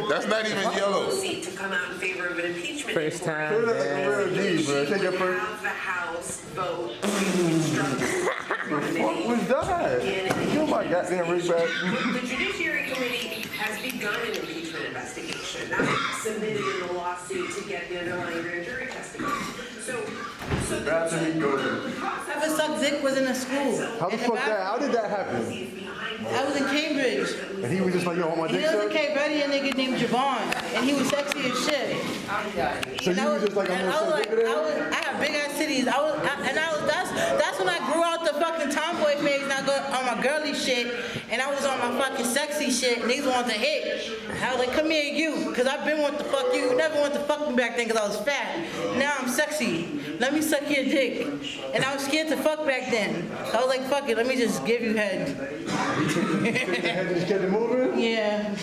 That's not even yellow. To come out in favor of an impeachment. First time. Put it like a real G, bro. Take your first. Have the House vote instructions. What was that? You my goddamn rig back. The Judiciary Committee has begun an impeachment investigation. That's submitted in the lawsuit to get the underlying grand jury testimony. So That's when you go to. Whoever sucked dick was in a school. How the fuck that? How did that happen? I was in Cambridge. And he was just like, yo, I want my He dick was in sucked? Cape Verde, a nigga named Javon, and he was sexy as shit. So you was just like, I'm gonna suck dick today? I had big ass titties. That's when I grew out the fucking tomboy phase and I go on my girly shit and I was on my fucking sexy shit and niggas wanted to hit. I was like, come here you, cause I've been wanting to fuck you. You never wanted to fuck me back then cause I was fat. Now I'm sexy. Let me suck your dick. And I was scared to fuck back then. So I was like, fuck it, let me just give you head. Just kept it moving? Yeah.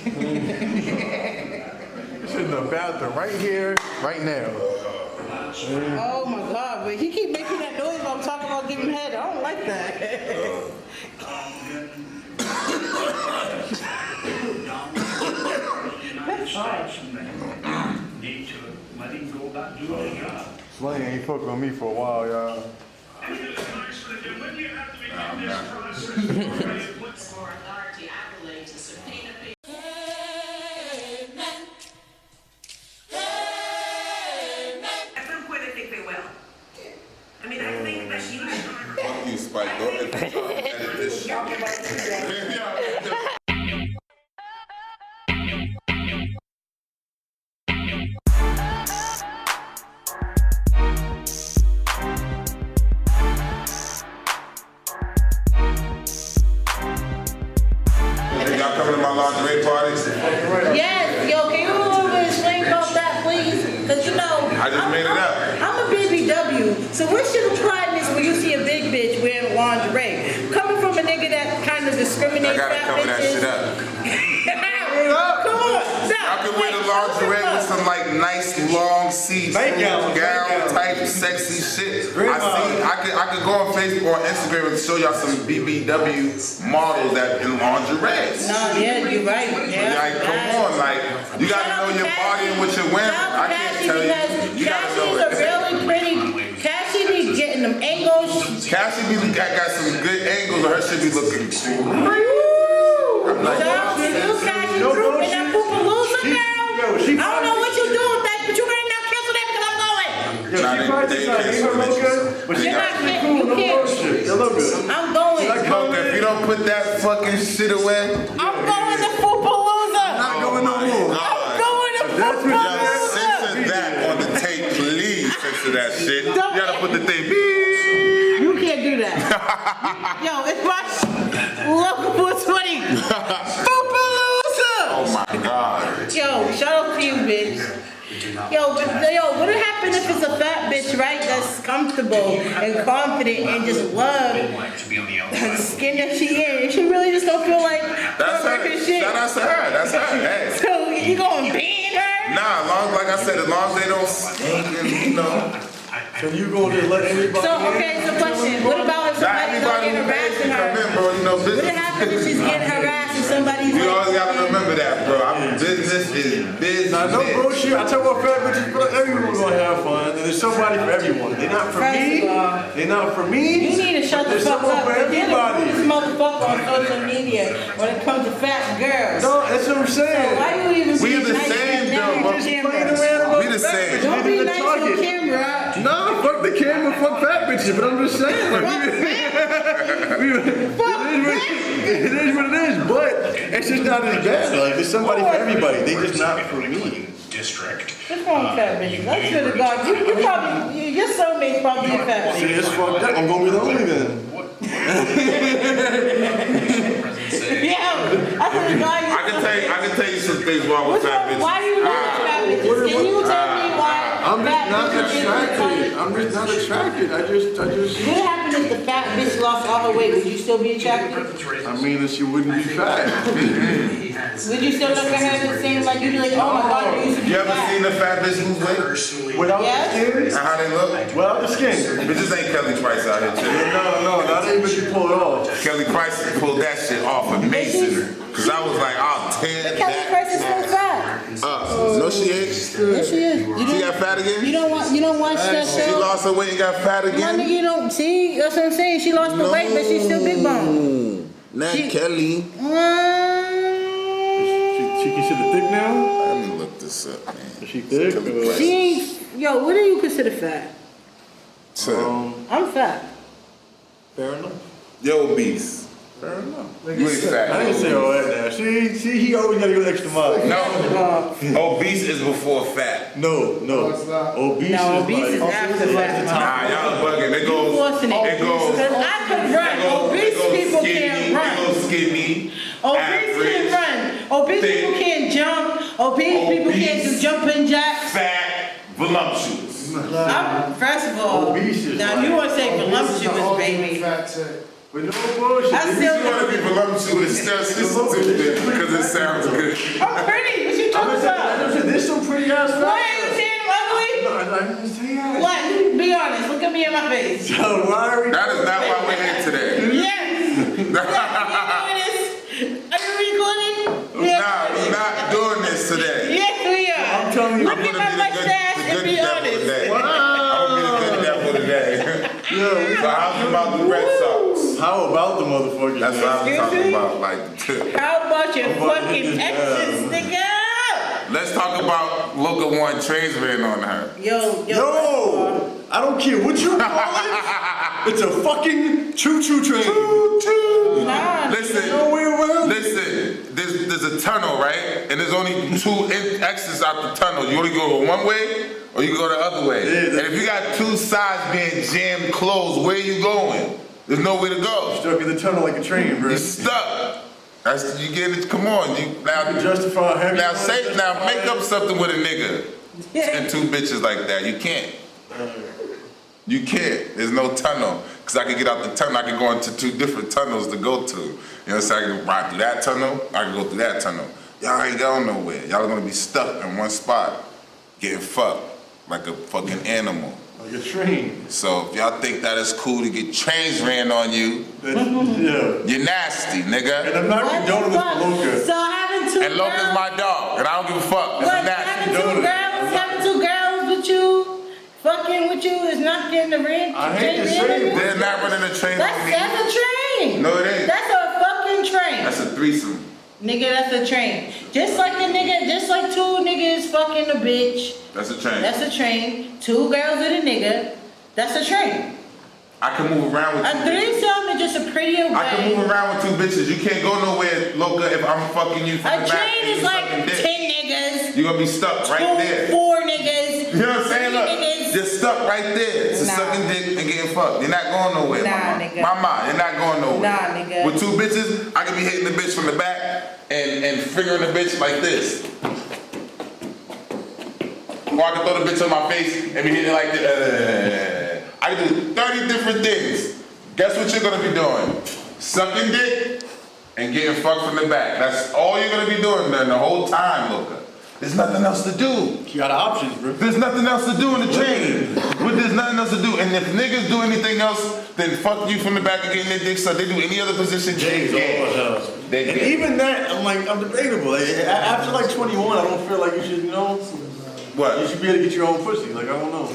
It's in the bathroom right here, right now. Oh my God, but he keep making that noise while I'm talking about giving head. I don't like that. That's fine. Need to let him go about doing his job. Slang ain't fucking with me for a while, y'all. Fuck you, Spike. Don't edit this shit. Y'all coming to my lingerie parties? Yes, yo, can you a little bit explain about that, please? Cause you know, I just made it up. I'm a BBW, so what's your prideness when you see a big bitch wearing lingerie? Coming from a nigga that kind of discriminates I gotta fat cover that bitches. shit up. Come on, Y'all can wear the lingerie with some like nice long sleeve gown type sexy shit. I could go on Facebook or Instagram and show y'all some BBW models that in lingerie. No, yeah, you're right. Yeah, Like, come on, like you gotta know your body and what you're wearing. I can't tell you. You gotta know Cassie's a it. really pretty. Cassie be getting them angles. Cassie got some good angles, but her shit be looking cool. I'm like, shout out to you, Cassie, Drew, and that Poopalooza girl. I don't know what you do with that, but you better not cancel that because I'm going. I'm going. Look, if you don't put that fucking shit away, I'm going to Poopalooza. not going no more. I'm going to Poopalooza. Censor that on the tape, please. Censor that shit. You gotta put the thing. Beep. You can't do that. Yo, it's my local 420. Poopalooza. Oh my God. Yo, shout out to you, bitch. Yo, what would happen if it's a fat bitch, right? That's comfortable and confident and just love the skin that she in. She really just don't feel like That's her. shit. Shout out to her. That's her. Hey. So you gonna ban her? Nah, like I said, as long as they don't stink and you know. So you gonna just let anybody? So okay, so question. What about if somebody's out there harassing her? Come in, bro. You know, What business. happens if she's getting harassed and somebody's You always like, gotta remember that, bro. Business is business. Nah, no bullshit. I tell my fat bitches, bro, everyone's gonna have fun. And there's somebody for everyone. They're not for me. They're not for me. you need to shut the There's fuck someone up. for You're the everybody. coolest motherfucker on social media when it comes to fat girls. No, that's what I'm saying. Why you even We be the nice same, and though, never but on Playing camera? around about We the fat same. bitches. Don't We be need to nice target. on camera. Nah, fuck the camera, fuck fat bitches, but I'm just saying. Like, it is what it is, but it's just not as bad. Like, there's somebody for everybody. They just not for me. District. What's wrong with fat bitches? That's good to God. You probably, your soulmate's probably a fat See, bitch. it's fucked up. I'm gonna be the only then. Yeah, I swear to God. I can tell you some things wrong with fat bitches. Why do you like fat bitches? Can you tell me why I'm fat just not bitches attracted. I'm just not attracted. I just. What happened if the fat bitch lost all her weight? Would you still be attracted? I mean, that she wouldn't be fat. Would you still look at her and say like you'd be like, oh my god, you used to be You ever fat? seen a fat bitch lose weight? Without Yes. the skin? And how they look? Without the skin. Bitches ain't Kelly Price out here, too. No, not even you pull it off. Kelly Price pulled that shit off amazing. Cause I was like, I'll tear Kelly that. Price is still fat. No, she ain't. Yes, she is. She got fat again? You don't watch that She show? lost her weight and got fat My again? nigga, you don't see. That's what I'm saying. She lost the weight, but she's still big bone. Not She- Kelly. She considered thick now? Let me look this up, man. Is she thick? She ain't. Yo, what do you consider fat? I'm fat. Fair enough. Yo, obese. Fair enough. You ain't fat. I didn't say all that now. See, he always gotta go the extra mile. No, obese is before fat. No. Obese No, is obese is like, after it's like fat. the top. Nah, y'all bugging. They go. Forcing it. They go. Because I can run. Obese people can't run. They go skinny. Obese average, can't run. Obese thick, people can't jump. Obese people can't do jumping jacks. Fat, voluptuous. First of all, Obese is now like- you want to say voluptuous, baby. But no bullshit. I You still want to be voluptuous, just listen to it because it sounds good. I'm pretty. What you talking about? There's some pretty ass fat. Why are you saying I'm ugly? I didn't say that. What? Be honest. Look at me in my face. So why are we? That is not why we're here today. Yes. Are you recording? Yes. Nah, we're not doing this today. Yes, we are. I'm telling you. Look I'm at gonna my be mustache the and good be devil honest. today. I'm gonna be the good devil today. So how's about the Red Sox? How about the motherfuckers? That's what I'm Excuse talking me? about. Like, How about your I'm about to fucking hit this exes, down. nigga? let's talk about LOCA one trains ran on her. Yo. Yo, I don't care what you call it. It's a fucking choo-choo train. Nah. Listen, No way around. listen. There's a tunnel, right? And there's only two exits out the tunnel. You only go one way, or you go the other way. Yeah, and if you got two sides being jammed closed, where you going? There's nowhere to go. Stuck in the tunnel like a train, bro. You're stuck. That's you get it. Come on, you now. Justify heavy. Now say now make up something with a nigga and two bitches like that. You can't. You can't. There's no tunnel. Cause I could get out the tunnel. I could go into two different tunnels to go to. You know what I'm saying? I can ride through that tunnel. I can go through that tunnel. Y'all ain't going nowhere. Y'all are gonna be stuck in one spot, getting fucked like a fucking animal. Like a train. So if y'all think that is cool to get trains ran on you, Yeah. you're nasty, nigga. And I'm not What the condoning this fuck? for LOCA. So having two And Loca's girls, my dog, and I don't give a fuck. It's what, a nasty. having two girls with you, fucking with you is not getting the rent. I hate to say it, They're not running a train on me. That's a train. No, it ain't. That's a fucking train. That's a threesome. Nigga, that's a train. Just like two niggas fucking a bitch. That's a train. That's a train. Two girls with a nigga. That's a train. I can move around with A two bitches. threesome is just a prettier way. I can move around with two bitches. You can't go nowhere, Loca, if I'm fucking you from A the back. train and is you like sucking 10 dick. niggas. You're gonna be stuck right there. 4 niggas. You know what I'm saying? 3 Look, niggas. just stuck right there. Just Nah. sucking dick and getting fucked. You're not going nowhere, Nah, mama. nigga. Mama, you're not going nowhere. Nah, nigga. With two bitches, I can be hitting the bitch from the back and fingering the bitch like this. Or I can throw the bitch on my face and be hitting it like this. I can do 30 different things. Guess what you're gonna be doing? Sucking dick and getting fucked from the back. That's all you're gonna be doing the whole time, Loca. There's nothing else to do. You got options, bro. There's nothing else to do in the train. But there's nothing else to do. And if niggas do anything else, then fuck you from the back and getting their dick sucked. They do any other position, James always has. They And get. even that, I'm debatable. Like, after like 21, I don't feel like you should, you What? should be able to get your own pussy. Like, I don't know.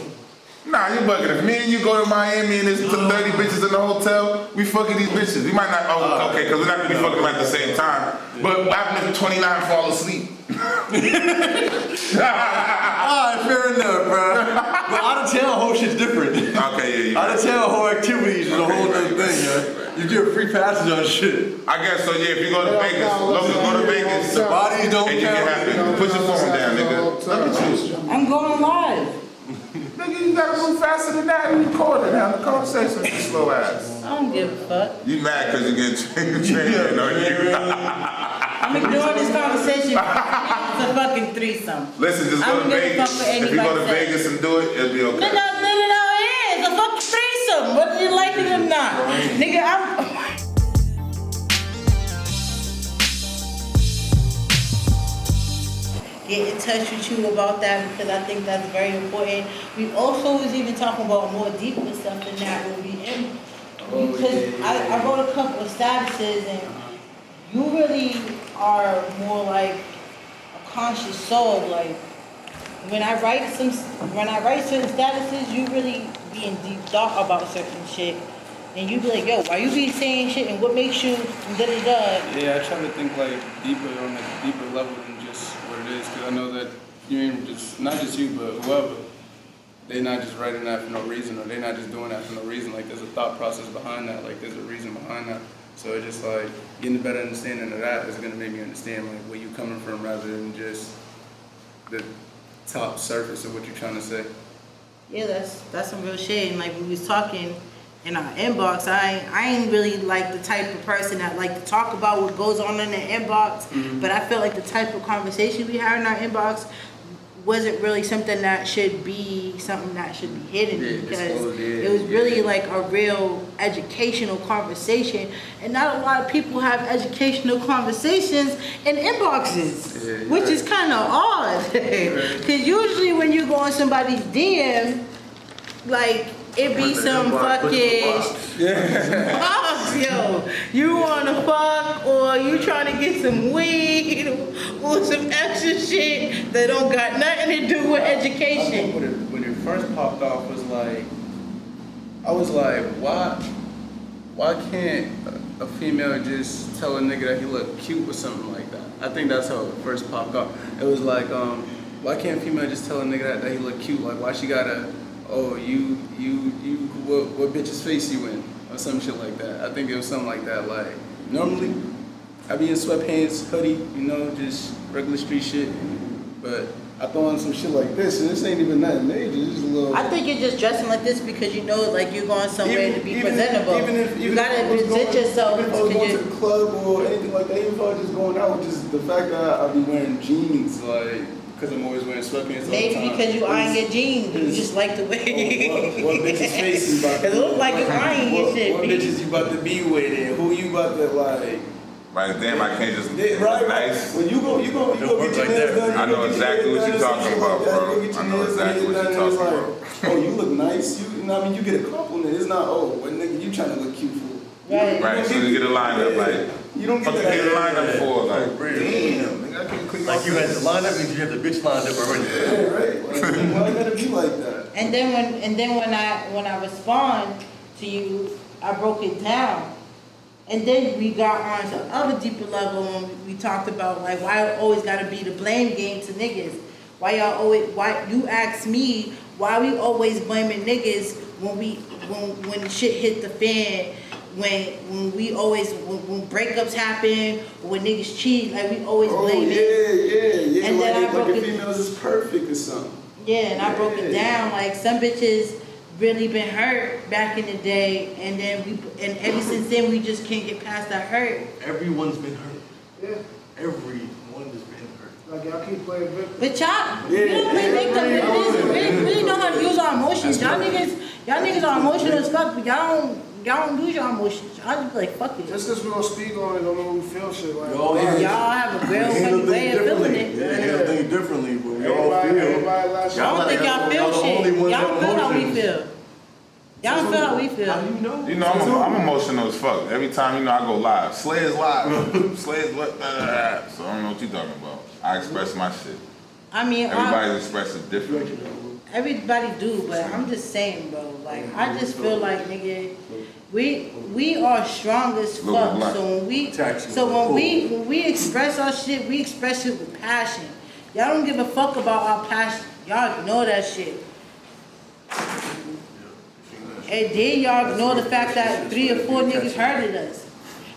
Nah, you bugging. If me and you go to Miami and there's 30 bitches in the hotel, we fucking these bitches. We might not, okay, because we're not gonna be fucking them at the same time. But what happens if 29 fall asleep? Alright, fair enough, bro. But out of town, whole shit's different. Okay, yeah. Out of town, whole activities is a whole Okay, other right. thing, yo. You get free passes on shit. I guess so, yeah, if you go to Vegas, Loca, go to Vegas. The bodies don't And you can have it. count. Put your phone down, nigga. Let me choose. I'm going live. Nigga, you gotta move faster than that and record it. Have a conversation with your slow ass. I don't give a fuck. You mad because you get trained on you. I'm ignoring this conversation. It's a fucking threesome. Listen, just go to Vegas. If you go to Vegas and do it, it'll be okay. No, it is a fucking threesome. Whether you like it or not, nigga, get in touch with you about that because I think that's very important. We also was even talking about more deeper stuff than that when we in. Because I wrote a couple of statuses and you really are more like a conscious soul. Like when I write certain statuses, you really be in deep thought about certain shit. And you be like, yo, why you be saying shit and what makes you da-da-da? Yeah, I try to think like deeper on a deeper level than just what it is. Because I know that you ain't just, not just you, but whoever, they're not just writing that for no reason, or they're not just doing that for no reason. Like there's a thought process behind that, like there's a reason behind that. So it's just like getting a better understanding of that is gonna make me understand like where you coming from rather than just the top surface of what you're trying to say. Yeah, that's some real shit. And like we was talking in our inbox, I ain't really like the type of person that like to talk about what goes on in the inbox, but I feel like the type of conversation we had in our inbox wasn't really something that should be hidden because it was really like a real educational conversation, and not a lot of people have educational conversations in inboxes, which is kind of odd because usually when you go on somebody's DM, like it be some fucking box, yo. You wanna fuck or you trying to get some weed or some extra shit that don't got nothing to do with education. When it first popped off, I was like, why can't a female just tell a nigga that he look cute or something like that? I think that's how it first popped off. It was like, why can't a female just tell a nigga that he look cute? Like why she gotta, oh, what bitch's face you in? Or some shit like that. I think it was something like that. Like, normally, I be in sweatpants, hoodie, you know, just regular street shit. But I throw on some shit like this, and this ain't even that major. It's just a little. I think you're just dressing like this because you know, like you're going somewhere to be presentable. You gotta present yourself. Even if I was going to the club or anything like that, even if I was just going out, just the fact that I be wearing jeans, like, because I'm always wearing sweatpants all the time. Maybe because you iron your jeans, you just like the way. What bitch's face you about to It look like you iron your shit. What bitches you about to be with and who you about to like. Like, damn, I can't just right, nice. When you go get your nails done. I know exactly what you're talking about, bro. I know exactly what you're talking about. Oh, you look nice. You know what I mean? You get a compliment. It's not, oh, what nigga you trying to look cute for? Right. So you get a lineup, like, you don't get what that. you get a lineup for? Like, Damn, nigga, I can't click like you had the lineup means you have the bitch lined up already. Yeah, right. Like, why you gotta be like that? And then when I respond to you, I broke it down. And then we got on to other deeper level when we talked about like why it always gotta be the blame game to niggas. Why you ask me why we always blaming niggas when shit hit the fan, when breakups happen, or when niggas cheat, like we always blame it. Yeah. And then I broke it. Females is perfect or something. Yeah, and I broke it down like some bitches really been hurt back in the day, and ever since then we just can't get past that hurt. Everyone's been hurt. Yeah. Everyone has been hurt. Like y'all keep playing victim. But y'all, we don't play victim. We really know how to use our emotions. Y'all niggas are emotional as fuck, but y'all don't use your emotions. Y'all just be like, fuck it. Just because we don't speak on it don't mean we feel shit like Y'all have a real funny way of feeling it. Yeah, handle things differently, but we all feel. everybody I don't think y'all feel shit. Y'all don't feel how we feel. Y'all don't feel how we feel. How do you know? you know, I'm emotional as fuck. Every time, you know, I go live. Slay is live. Slay is what? So I don't know what you're talking about. I express my shit. I mean, Everybody expresses differently. everybody do, but I'm just saying, bro. Like, I just feel like, nigga, we are strong as fuck. So when we express our shit, we express it with passion. Y'all don't give a fuck about our passion. Y'all ignore that shit. And then y'all ignore the fact that 3 or 4 niggas hurted us.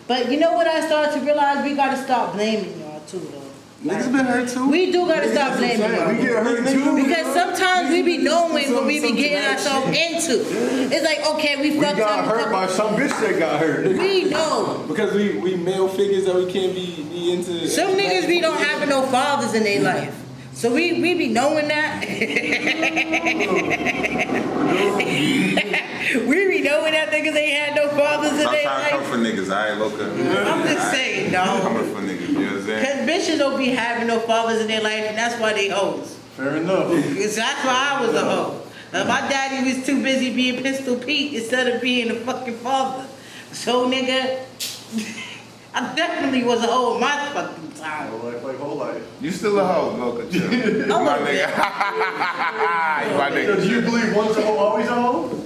But you know what I started to realize? We gotta stop blaming y'all too, though. Niggas been hurt too. We do gotta stop blaming We y'all. get hurt too. Because sometimes we be knowing what we be getting ourselves into. It's like, okay, we We fucked got up. hurt by some bitch that got hurt. We know. Because we male figures that we can't be into. Some niggas be don't have no fathers in their life. So we be knowing that. We be knowing that niggas ain't had no fathers in Stop their trying to come life. for niggas, alright, Loca? I'm just saying, I'm dog. coming for niggas, you know what I'm saying? Cause bitches don't be having no fathers in their life, and that's why they hoes. Fair enough. Cause that's why I was a hoe. My daddy was too busy being Pistol Pete instead of being a fucking father. So nigga, I definitely was a hoe in my fucking time. Like whole life. You still a hoe, Loca, chill. You my little nigga. You my So nigga. do you believe one's a hoe, always a hoe?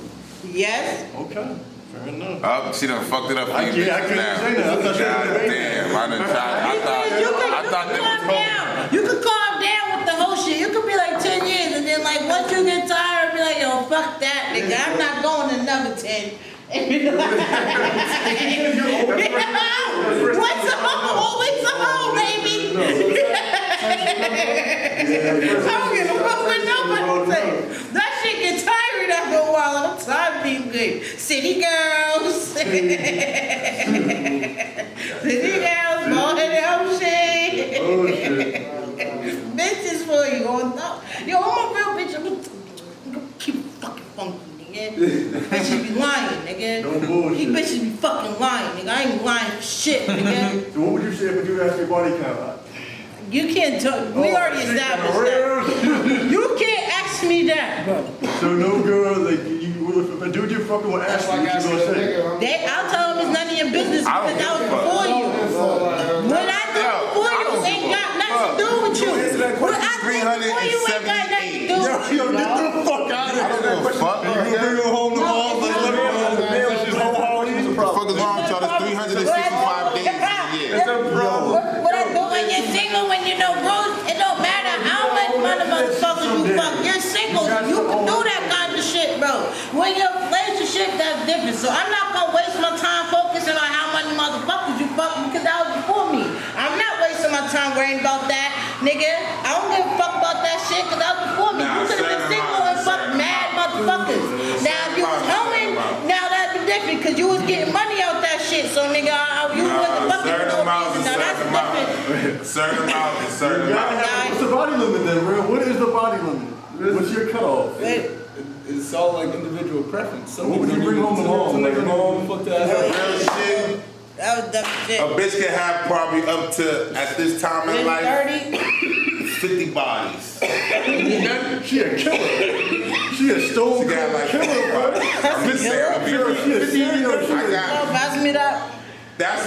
Yes. Okay. Fair enough. Oh, she done fucked it up for I you can't- I bitches couldn't now. say that. I thought she was God debating. damn, I done tried. I thought they calm was down. You could calm down with the whole shit. You could be like 10 years and then like once you get tired, be like, yo, fuck that, nigga. I'm not going another 10. And be like, what's a hoe? Always a hoe, baby. I don't give a fuck what nobody say. That shit get tired after a while, and I'm tired of being good. City girls. City girls, bald-headed hoe shit. Oh shit. Bitches for you on top. Yo, I'm a real bitch. I'm gonna keep fucking funky, nigga. Bitches be lying, nigga. No bullshit. These bitches be fucking lying, nigga. I ain't lying for shit, nigga. So what would you say if you asked your body count? You can't talk. We already established that. You can't ask me that, bro. So no girl, like you, if a dude you're fucking with ask you, what you gonna say? I'll tell them it's none of your business I don't because that was give a fuck. before you. What I do before you ain't got nothing to do with you. What I do before you ain't got nothing to do with you. Yo, get the fuck out of here. I don't give a fuck. You gonna bring her home tomorrow? Like, let me know. The mail is just whole holidays. What the fuck is wrong with y'all? There's 365 days in a year. What I do when you're single, when you know rules, it don't matter how much motherfuckers you fuck. You're single, you can do that kind of shit, bro. When you're in a relationship, that's different. So I'm not gonna waste my time focusing on how many motherfuckers you fuck because that was before me. I'm not wasting my time worrying about that, nigga. I don't give a fuck about that shit because that was before me. You could have been single and fucked mad motherfuckers. Now if you was hoeing, now that'd be different because you was getting money out that shit. So nigga, you wasn't fucking for no reason. Now that's different. Certain amount. What's the body limit then, bro? What is the body limit? What's your cutoff? It's all like individual preference. Some What would you bring home tomorrow? Some niggas Like, fuck that. Real shit. That was dumb shit. A bitch can have probably up to, at this time in life, 30? 50 bodies. She a killer. She a stone She got like, killer, bro. I'm just saying, I'm being She a serial I killer. got, Pass me that. that's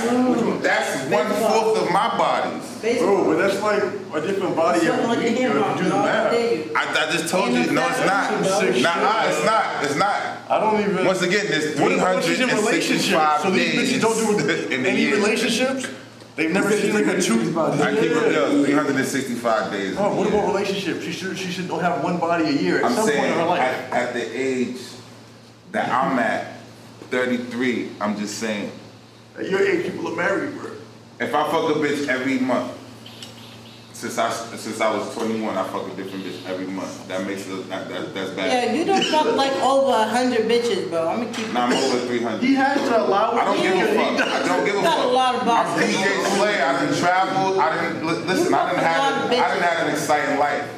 1/4 of my bodies. Bro, but that's like a different body Something like every the week, hammer. yo, if you do the math. I just told you, no, it's not. Nah, it's not. It's not. I don't even. Once again, there's What if she's in 365 So these days bitches don't do in a any year. relationships? They've never seen like a two. I keep it real, 365 days. Oh, what about relationships? She should have one body a year at I'm some point saying in her life. at the age that I'm at, 33, I'm just saying, At your age, people are married, bro. if I fuck a bitch every month, since I was 21, I fuck a different bitch every month. That makes it, that's bad. Yeah, you don't fuck like over 100 bitches, bro. I'm gonna keep Now I'm over 300. He has to allow it. I don't give a fuck. I don't give a Got fuck. a lot of I'm boxes. DJ Slay. I done traveled. I didn't listen. I didn't have an exciting life.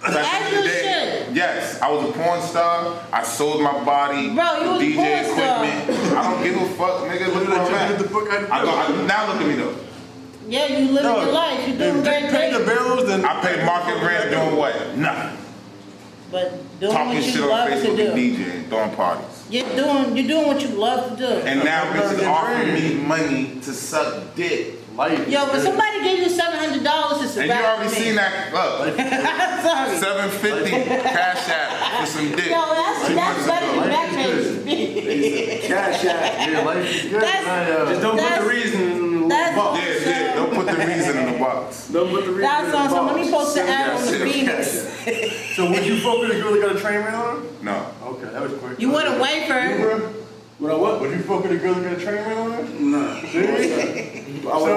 Back As in the you day, should. yes, I was a porn star. I sold my body Bro, you for was a DJ porn star. equipment. I don't give a fuck, nigga. Look where I'm at. Now look at me though. Yeah, you living your life. You doing great Pay the things. bills, then I pay market rent doing what? Nothing. But doing Talking what shit you on love to Facebook and do. DJing, throwing parties. You're doing what you love to do. And now bitches Get offering trained. me money to suck dick. life. Yo, but somebody gave you $700 to survive. And you already seen that. Look, Sorry. 750 cash app for some dick. Yo, that's better than back Life page. Cash out. Yeah, life is good. That's- Just don't put That's- the reason in the that's- box. Yeah, don't put the reason in the box. Don't put the reason That's in the awesome. Let me box. post the ad on the Shit. Phoenix. So would you fuck with a girl that got a train ran on her? No. Okay, that was quick. You want a wifer? Would I what? Would you fuck with a girl that got a train ran on her? Nah. Seriously? I would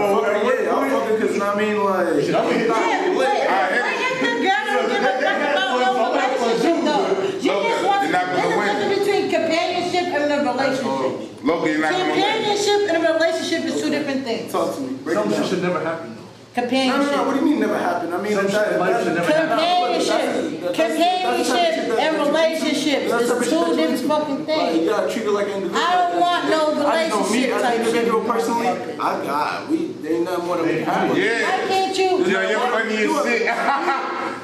fuck a girl because I mean, like, Yeah, but if the girl don't give a fuck about no relationship though, you just want you're not there's gonna a win. difference between companionship and a relationship. Loca, you're not gonna win. Companionship and a relationship is two different things. Talk to me. Break it something down. should never happen. No, Companionship. what do you mean never happened? I mean, Some shit in life should never happen. Companionship and relationships is two different fucking Like, things. you gotta treat it like an individual. I don't want no I just know me relationship as type an individual shit. personally. There ain't nothing more than we can do. Yeah. Why can't you? Yo, you're funny as shit.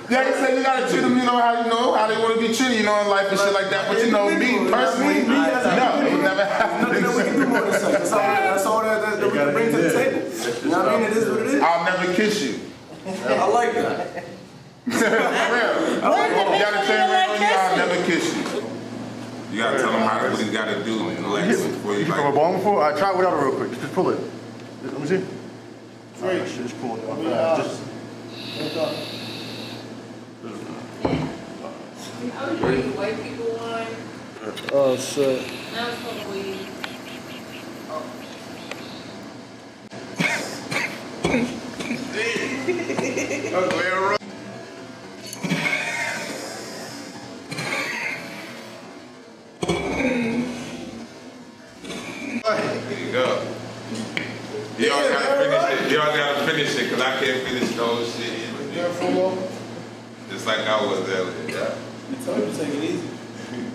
Yeah, you said you gotta treat them, you know how they wanna be treated, you know, in life and shit like that. But you know, me personally, no, it never happened. Nothing that we can do more than sex. That's all that we can bring to the table. You know what I mean? It is what it is. I'll never kiss you. I like that. For real. You gotta tell me, I'll never kiss you. You gotta tell them what you gotta do in the lesson before you You from a like. ball before? Alright, try it without it real quick. Just pull it. Let me see. Freak. Just pull it. Just White people wine. Oh shit. Now it's from weed. There you go. You always gotta finish it. You always gotta finish it, cause I can't finish the whole shit. Yeah, for real. Just like I was earlier. Yeah. I told you to take it easy.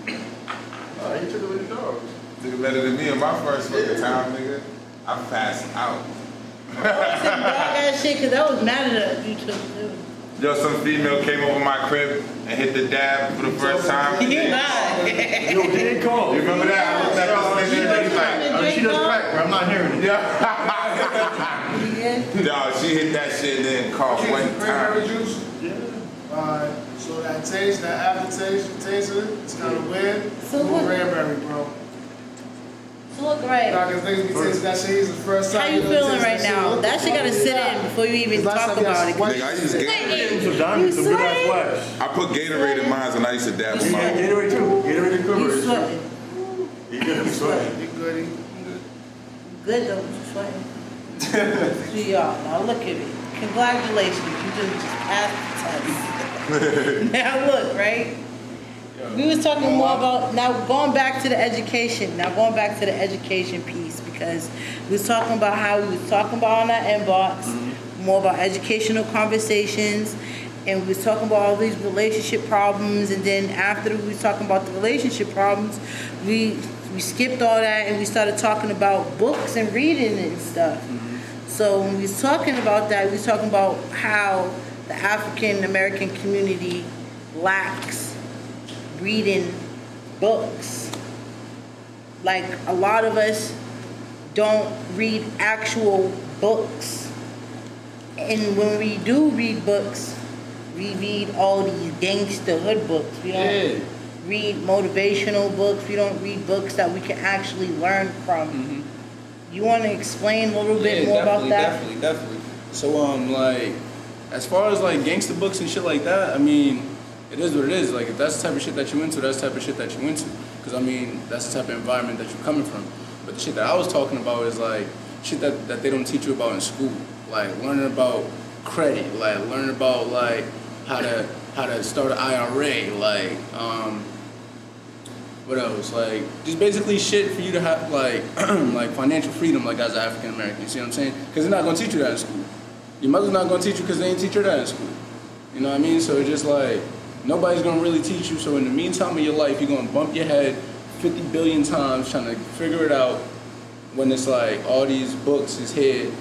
you took it with your dog. Took it better than me in my first fucking time, nigga. I passed out. Dog ass shit, cause I was mad at you too. Yo, some female came over my crib and hit the dab for the first time. You lied. Yo, get it call. You remember that? I looked at this nigga and he's like, She does crack, bro. I'm not hearing it. yeah. No, she hit that shit and then called one Cranberry time. juice? Yeah. Alright, so that taste, that aftertaste of it, it's kind of weird. So what? Cranberry, bro. So look right. Nah, cause niggas be tasting that shit, it's the first time. How you know, feeling taste right shit. now? What That the shit gotta fuck sit is in before you even Last talk time about it. Nigga, I use Gatorade. Some diamonds, some good ass flash. I put Gatorade in mine and I used to dab in Yeah, mine. Gatorade too. Gatorade and You Gatorade. sweating. You definitely sweating. You goody. Good though, you sweating. So y'all, now look at it. Congratulations, you just passed the test. Now look, right? We was talking more about, now going back to the education, piece, because we was talking about how we was talking about on our inbox, more about educational conversations, and we was talking about all these relationship problems, and then after we was talking about the relationship problems, we skipped all that and we started talking about books and reading and stuff. So when we was talking about that, we was talking about how the African American community lacks reading books. Like a lot of us don't read actual books. And when we do read books, we read all these gangster hood books. We don't read motivational books. We don't read books that we can actually learn from. You want to explain a little bit more about that? Definitely. So, like, as far as like gangster books and shit like that, I mean, it is what it is. Like, if that's the type of shit that you into, that's the type of shit that you into. Because, I mean, that's the type of environment that you're coming from. But the shit that I was talking about is, like, shit that they don't teach you about in school. Like, learning about credit. Like, learning about, like, how to start an IRA. Like, what else? Like, just basically shit for you to have, like, like financial freedom, like, as an African American. You see what I'm saying? Because they're not going to teach you that in school. Your mother's not going to teach you because they ain't teach her that in school. You know what I mean? So it's just like, nobody's gonna really teach you. So in the meantime of your life, you're gonna bump your head 50 billion times trying to figure it out when it's like all these books is here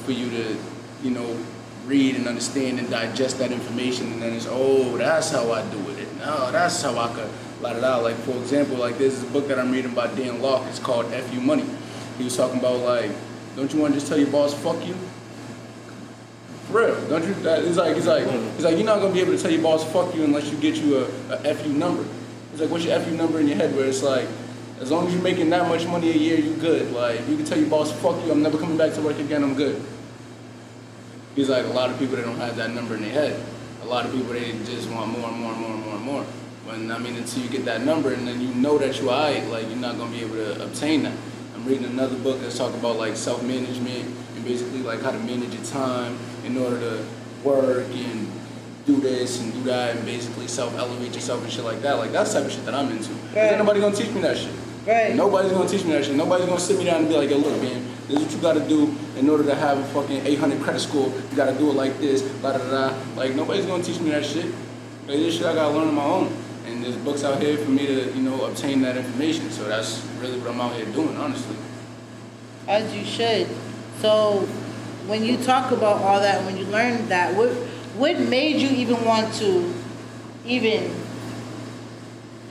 for you to, you know, read and understand and digest that information. And then it's, oh, that's how I do it. No, that's how I could let it out. Like, for example, like there's this book that I'm reading by Dan Locke. It's called F You Money. He was talking about like, don't you want to just tell your boss, fuck you? For real, don't you? He's like, you're not gonna be able to tell your boss fuck you unless you get you a FU number. It's like, what's your FU number in your head? Where it's like, as long as you're making that much money a year, you good. Like, you can tell your boss fuck you, I'm never coming back to work again, I'm good. He's like, a lot of people, they don't have that number in their head. A lot of people, they just want more and more and more and more and more. When, I mean, until you get that number and then you know that you're alright, like, you're not gonna be able to obtain that. I'm reading another book that's talking about like self-management and basically like how to manage your time in order to work and do this and do that and basically self-elevate yourself and shit like that. Like that's the type of shit that I'm into. Cause ain't nobody gonna teach me that shit. Right. Nobody's gonna teach me that shit. Nobody's gonna sit me down and be like, yo, look, man, this is what you gotta do in order to have a fucking 800 credit score. You gotta do it like this, da da da. Like nobody's gonna teach me that shit. Like this shit I gotta learn on my own. And there's books out here for me to, you know, obtain that information. So that's really what I'm out here doing, honestly. As you should. So when you talk about all that, when you learn that, what made you even want to even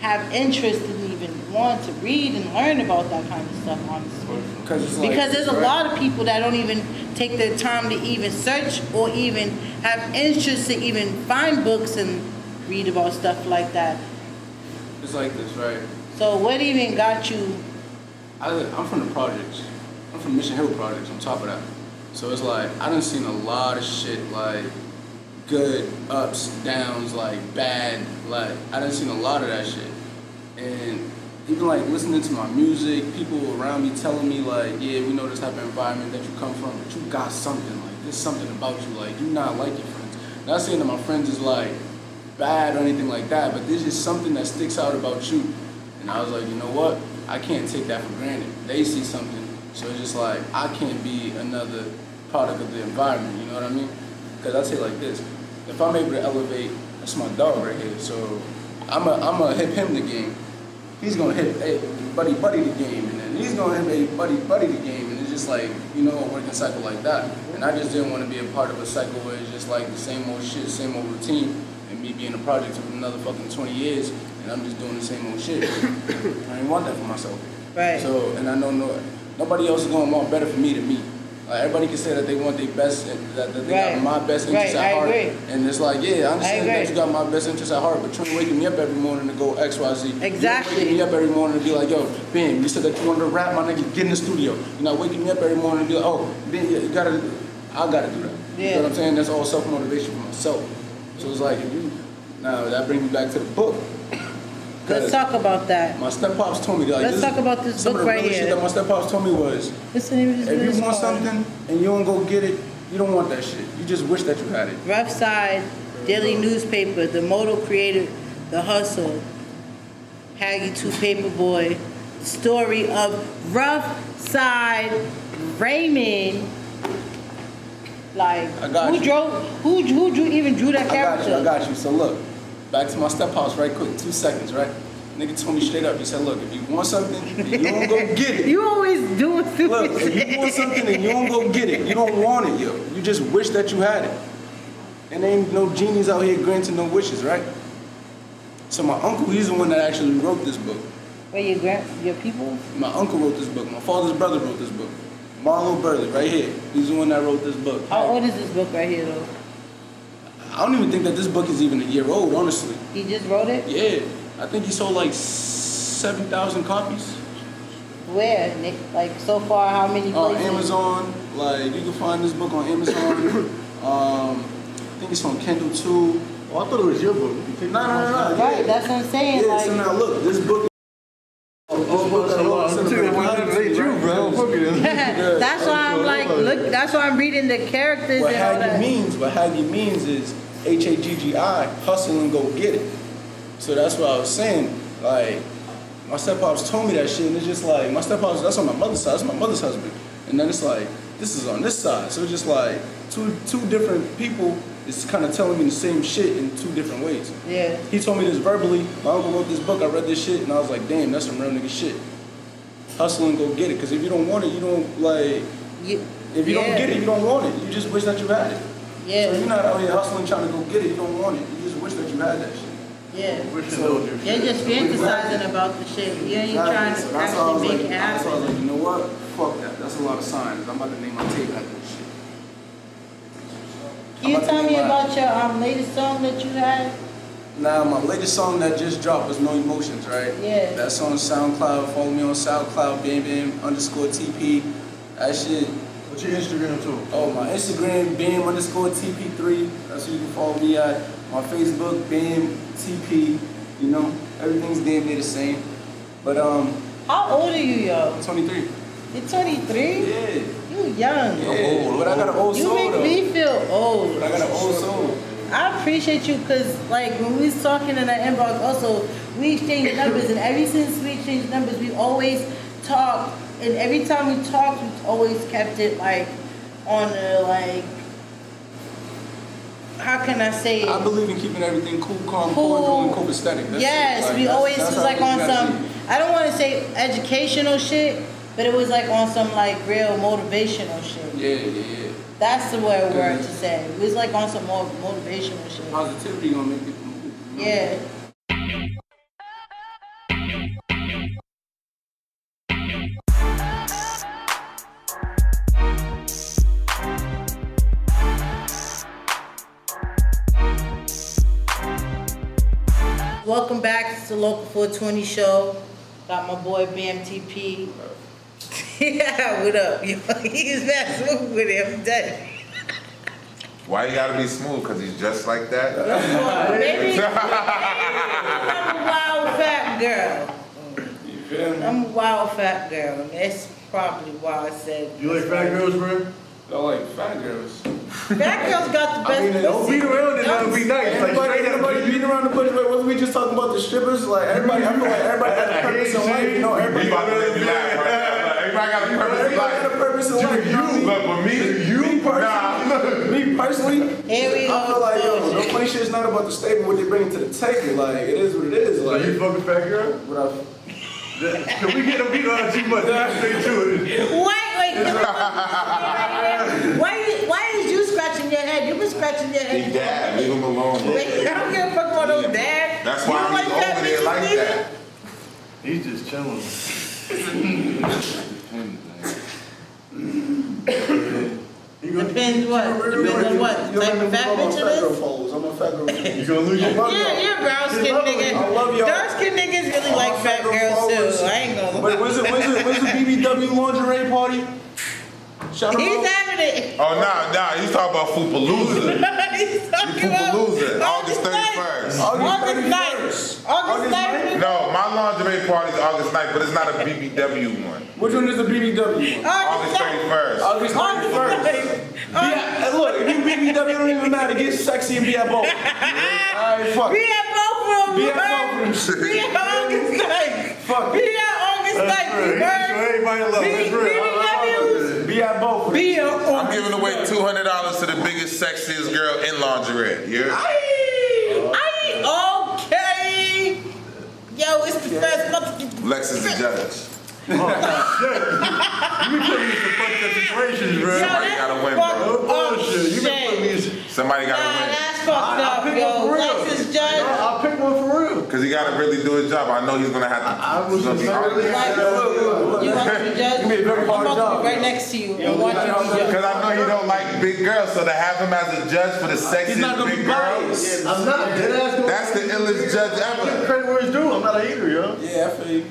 have interest in even want to read and learn about that kind of stuff, honestly? Because there's a lot of people that don't even take the time to even search or even have interest to even find books and read about stuff like that. It's like this, right? So what even got you? I'm from the projects. I'm from Mission Hill Projects on top of that. So it's like, I done seen a lot of shit, like good ups, downs, like bad, like I done seen a lot of that shit. And even like listening to my music, people around me telling me like, yeah, we know this type of environment that you come from, but you got something, like there's something about you, like you not like your friends. Not saying that my friends is like bad or anything like that, but there's just something that sticks out about you. And I was like, you know what? I can't take that for granted. They see something, so it's just like, I can't be another product of the environment, you know what I mean? Because I say like this, if I'm able to elevate, that's my dog right here, so I'm gonna hip him the game. He's gonna hip buddy the game, and then he's gonna hip buddy the game, and it's just like, you know, a working cycle like that. And I just didn't want to be a part of a cycle where it's just like the same old shit, same old routine, and me being a project for another fucking 20 years, and I'm just doing the same old shit. I didn't want that for myself. Right. So, and I know nobody else is gonna want better for me than me. Like everybody can say that they want their best, that they got my best interest at heart. And it's like, yeah, I understand that you got my best interest at heart, but you're waking me up every morning to go X, Y, Z. Exactly. You're waking me up every morning to be like, yo, Ben, you said that you wanted to rap, my nigga, get in the studio. You're not waking me up every morning to be like, oh, Ben, I gotta do that. Yeah. You know what I'm saying? That's all self-motivation for myself. So it's like, now that brings me back to the book. Let's talk about that. My step-pops told me that. Let's talk about this book right here. Shit that my step-pops told me was, what's the name of this? if you want something and you don't go get it, you don't want that shit. You just wish that you had it. Rough Side Daily Newspaper, the Moto Created the Hustle, Haggy 2 Paperboy, story of Rough Side Raymond. Like, who even drew that character? I got you. So look, back to my step-pops right quick, 2 seconds, right? Nigga told me straight up, he said, look, if you want something and you don't go get it. You always doing stupid look, shit. if you want something and you don't go get it, you don't want it, yo. You just wish that you had it. And there ain't no genies out here granting no wishes, right? So my uncle, he's the one that actually wrote this book. Wait, your people? My uncle wrote this book. My father's brother wrote this book. Marlo Burley, right here. He's the one that wrote this book. How old is this book right here, though? I don't even think that this book is even a year old, honestly. He just wrote it? Yeah. I think he sold like 7,000 copies. Where, Nick? Like, so far, how many places? On Amazon. Like, you can find this book on Amazon. I think it's on Kindle too. Oh, I thought it was your book. No. Right, that's what I'm saying. Yeah, like, so now look, this book that's why I'm like, look, that's why I'm reading the characters what and all that. What Haggy means is Haggi, hustle and go get it. So that's what I was saying. Like, my step-pops told me that shit, and it's just like, my step-pops, that's on my mother's side, that's my mother's husband. And then it's like, this is on this side. So it's just like, two different people is kind of telling me the same shit in 2 different ways. Yeah. He told me this verbally. My uncle wrote this book. I read this shit, and I was like, damn, that's some real nigga shit. Hustle and go get it. Because if you don't want it, you don't, like, if you don't get it, you don't want it. You just wish that you had it. Yeah. So you're not out here hustling trying to go get it. You don't want it. You just wish that you had that shit. Yeah. So, you're just fantasizing about the shit. You ain't trying to actually make it happen. So I was like, you know what? Fuck that. That's a lot of signs. I'm about to name my tape after this shit. Can you tell me about your latest song that you had? Now, my latest song that just dropped was No Emotions, right? Yeah. That's on SoundCloud. Follow me on SoundCloud, BAM_TP. That shit. What's your Instagram too? Oh, my Instagram, BAM_TP3. That's where you can follow me at. My Facebook, BAMTP. You know, everything's damn near the same. But how old are you, yo? 23. You're 23? Yeah. You young. Yeah, but I got an old You soul make though. me feel old. But I got an old soul. I appreciate you because, like, when we was talking in the inbox, also, we exchanged numbers, and ever since we exchanged numbers, we always talked, and every time we talked, we always kept it, like, on the, like, how can I say it? I believe in keeping everything cool, calm, cordial, and copacetic. That's yes, it. Like, we always that's was like how on you gotta some, see it. I don't want to say educational shit, but it was like on some like real motivational shit. Yeah. That's the word to say. It was like on some more motivational shit. Positivity gonna make people move. You know? Yeah. Welcome back to the Local 420 show. Got my boy BMTP. Yeah, what up? He's that smooth with him. Why you gotta be smooth? Cause he's just like that? Maybe I'm a wild fat girl. You feel me? I'm a wild fat girl. And that's probably why I said. You like fat girls, bro? I like fat girls. Fat girls got the best. Don't beat around it, that'll be nice. Like, Everybody beating around the bush. Like, wasn't we just talking about the strippers? Like, everybody, I feel like everybody has a purpose in life. You know, We everybody about to make you laugh right now. Everybody got a purpose in got a life. purpose in life. You know what I mean? Look, but Me personally, Here we I feel like, go. no funny shit is not about the statement, what they bring to the table. Like, it is what it is. So Like, you fucking fat girl? what Can we get them beat on too much? Stay to it. Why is you scratching your head? You been scratching your He head. dad, leave him alone. I don't give a fuck about no dad. That's You why don't he's fat over there bitches like neither? that. He's just chilling. Depends what? Depends on what? Type of fat bitch it is? I'm a fat girl. You gonna lose your Yeah, you're a brown skin nigga. I love y'all. Dark skin niggas really like fat girls too. I ain't gonna Wait, lie. when's the BBW lingerie party? Shout out. He's having it. Oh, nah, he's talking about Foopalooza. He's talking about Foopalooza, August 31st. August 9th. August 9th. No, my lingerie party is August 9th, but it's not a BBW one. Which one is the BBW one? August 31st. August 31st. Look, if you BBW, it don't even matter. Get sexy and be at both. Alright, fuck. Be at both of them. Be at both of them. Be at August 9th. Fuck. Be at August 9th. You heard? Everybody love it. BBWs. Be at both of them. Be at I'm giving away $200 to the biggest, sexiest girl in lingerie. Yeah. Okay. Yo, it's the first month. Lex is the judge. You be putting me in some fucked up situations, bro. Somebody gotta win, bro. No bullshit. You been putting me in some... Somebody gotta Nah, win. that's fucked I'll up, pick yo. one for real. Lex is judge. I'll pick one for real. Cause he gotta really do his job. I know he's gonna have to. I was he's gonna just be really hard. You want to be judge? Give me a very I'm hard about to job. be right next to you and watch you be judge. Cause I know he don't like big girls, so to have him as a judge for the He's not sexiest gonna big be girl, biased. I'm not dead ass. that's the illest judge Give ever. credit where it's due. I'm not a hater, yo. Yeah, I feel you.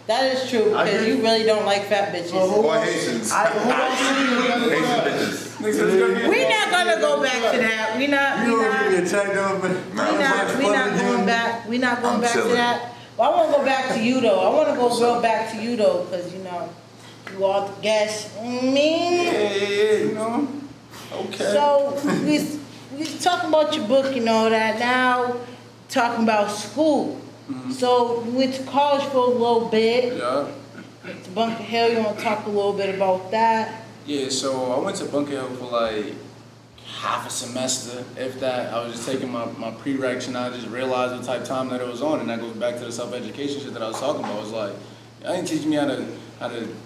That is true because you really don't like fat bitches. Or Haitians. Haitian bitches. We not gonna go back to that. We not. You We don't not. give me a tag down, man. We not going back. We not going I'm back to chilling. that. Well, I want to go back to you though. I want to go real back to you though, because you know, you all the gas. Me. Yeah, you know. Okay. So we talking about your book and all that. Now talking about school. So you went to college for a little bit. Yeah. To Bunker Hill. You want to talk a little bit about that? Yeah, so I went to Bunker Hill for like half a semester, if that. I was just taking my prereqs and I just realized the type of time that it was on, and that goes back to the self-education shit that I was talking about. It was like, y'all ain't teaching me how to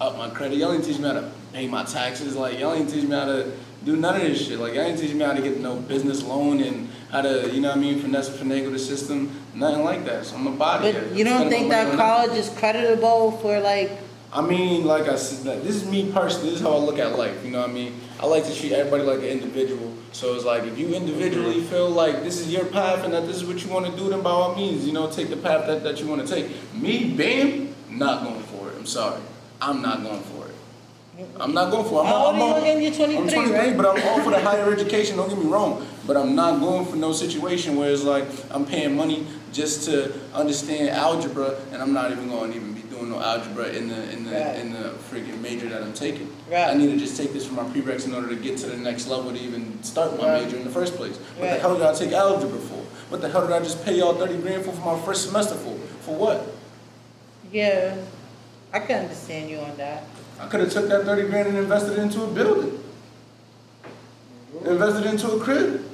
up my credit. Y'all ain't teaching me how to pay my taxes. Like, y'all ain't teaching me how to do none of this shit. Like, y'all ain't teaching me how to get no business loan and how to, you know what I mean, finesse and finagle the system. Nothing like that. So I'm a body. But you don't think that college is creditable for like? I mean, like I said, like, this is me personally. This is how I look at life. You know what I mean? I like to treat everybody like an individual. So it's like, if you individually feel like this is your path and that this is what you want to do, then by all means, you know, take the path that you want to take. Me, Bam, not going for it. I'm sorry. I'm not going for it. I'm not going for it. How old are you again? You're 23, I'm 23, right? but I'm all for the higher education, don't get me wrong. But I'm not going for no situation where it's like I'm paying money just to understand algebra and I'm not even going to even be doing doing no algebra in the freaking major that I'm taking. Right. I need to just take this for my prereqs in order to get to the next level to even start my major in the first place. What the hell did I take algebra for? What the hell did I just pay y'all 30 grand for my first semester for? For what? Yeah, I can understand you on that. I could have took that 30 grand and invested it into a building. Invested it into a crib.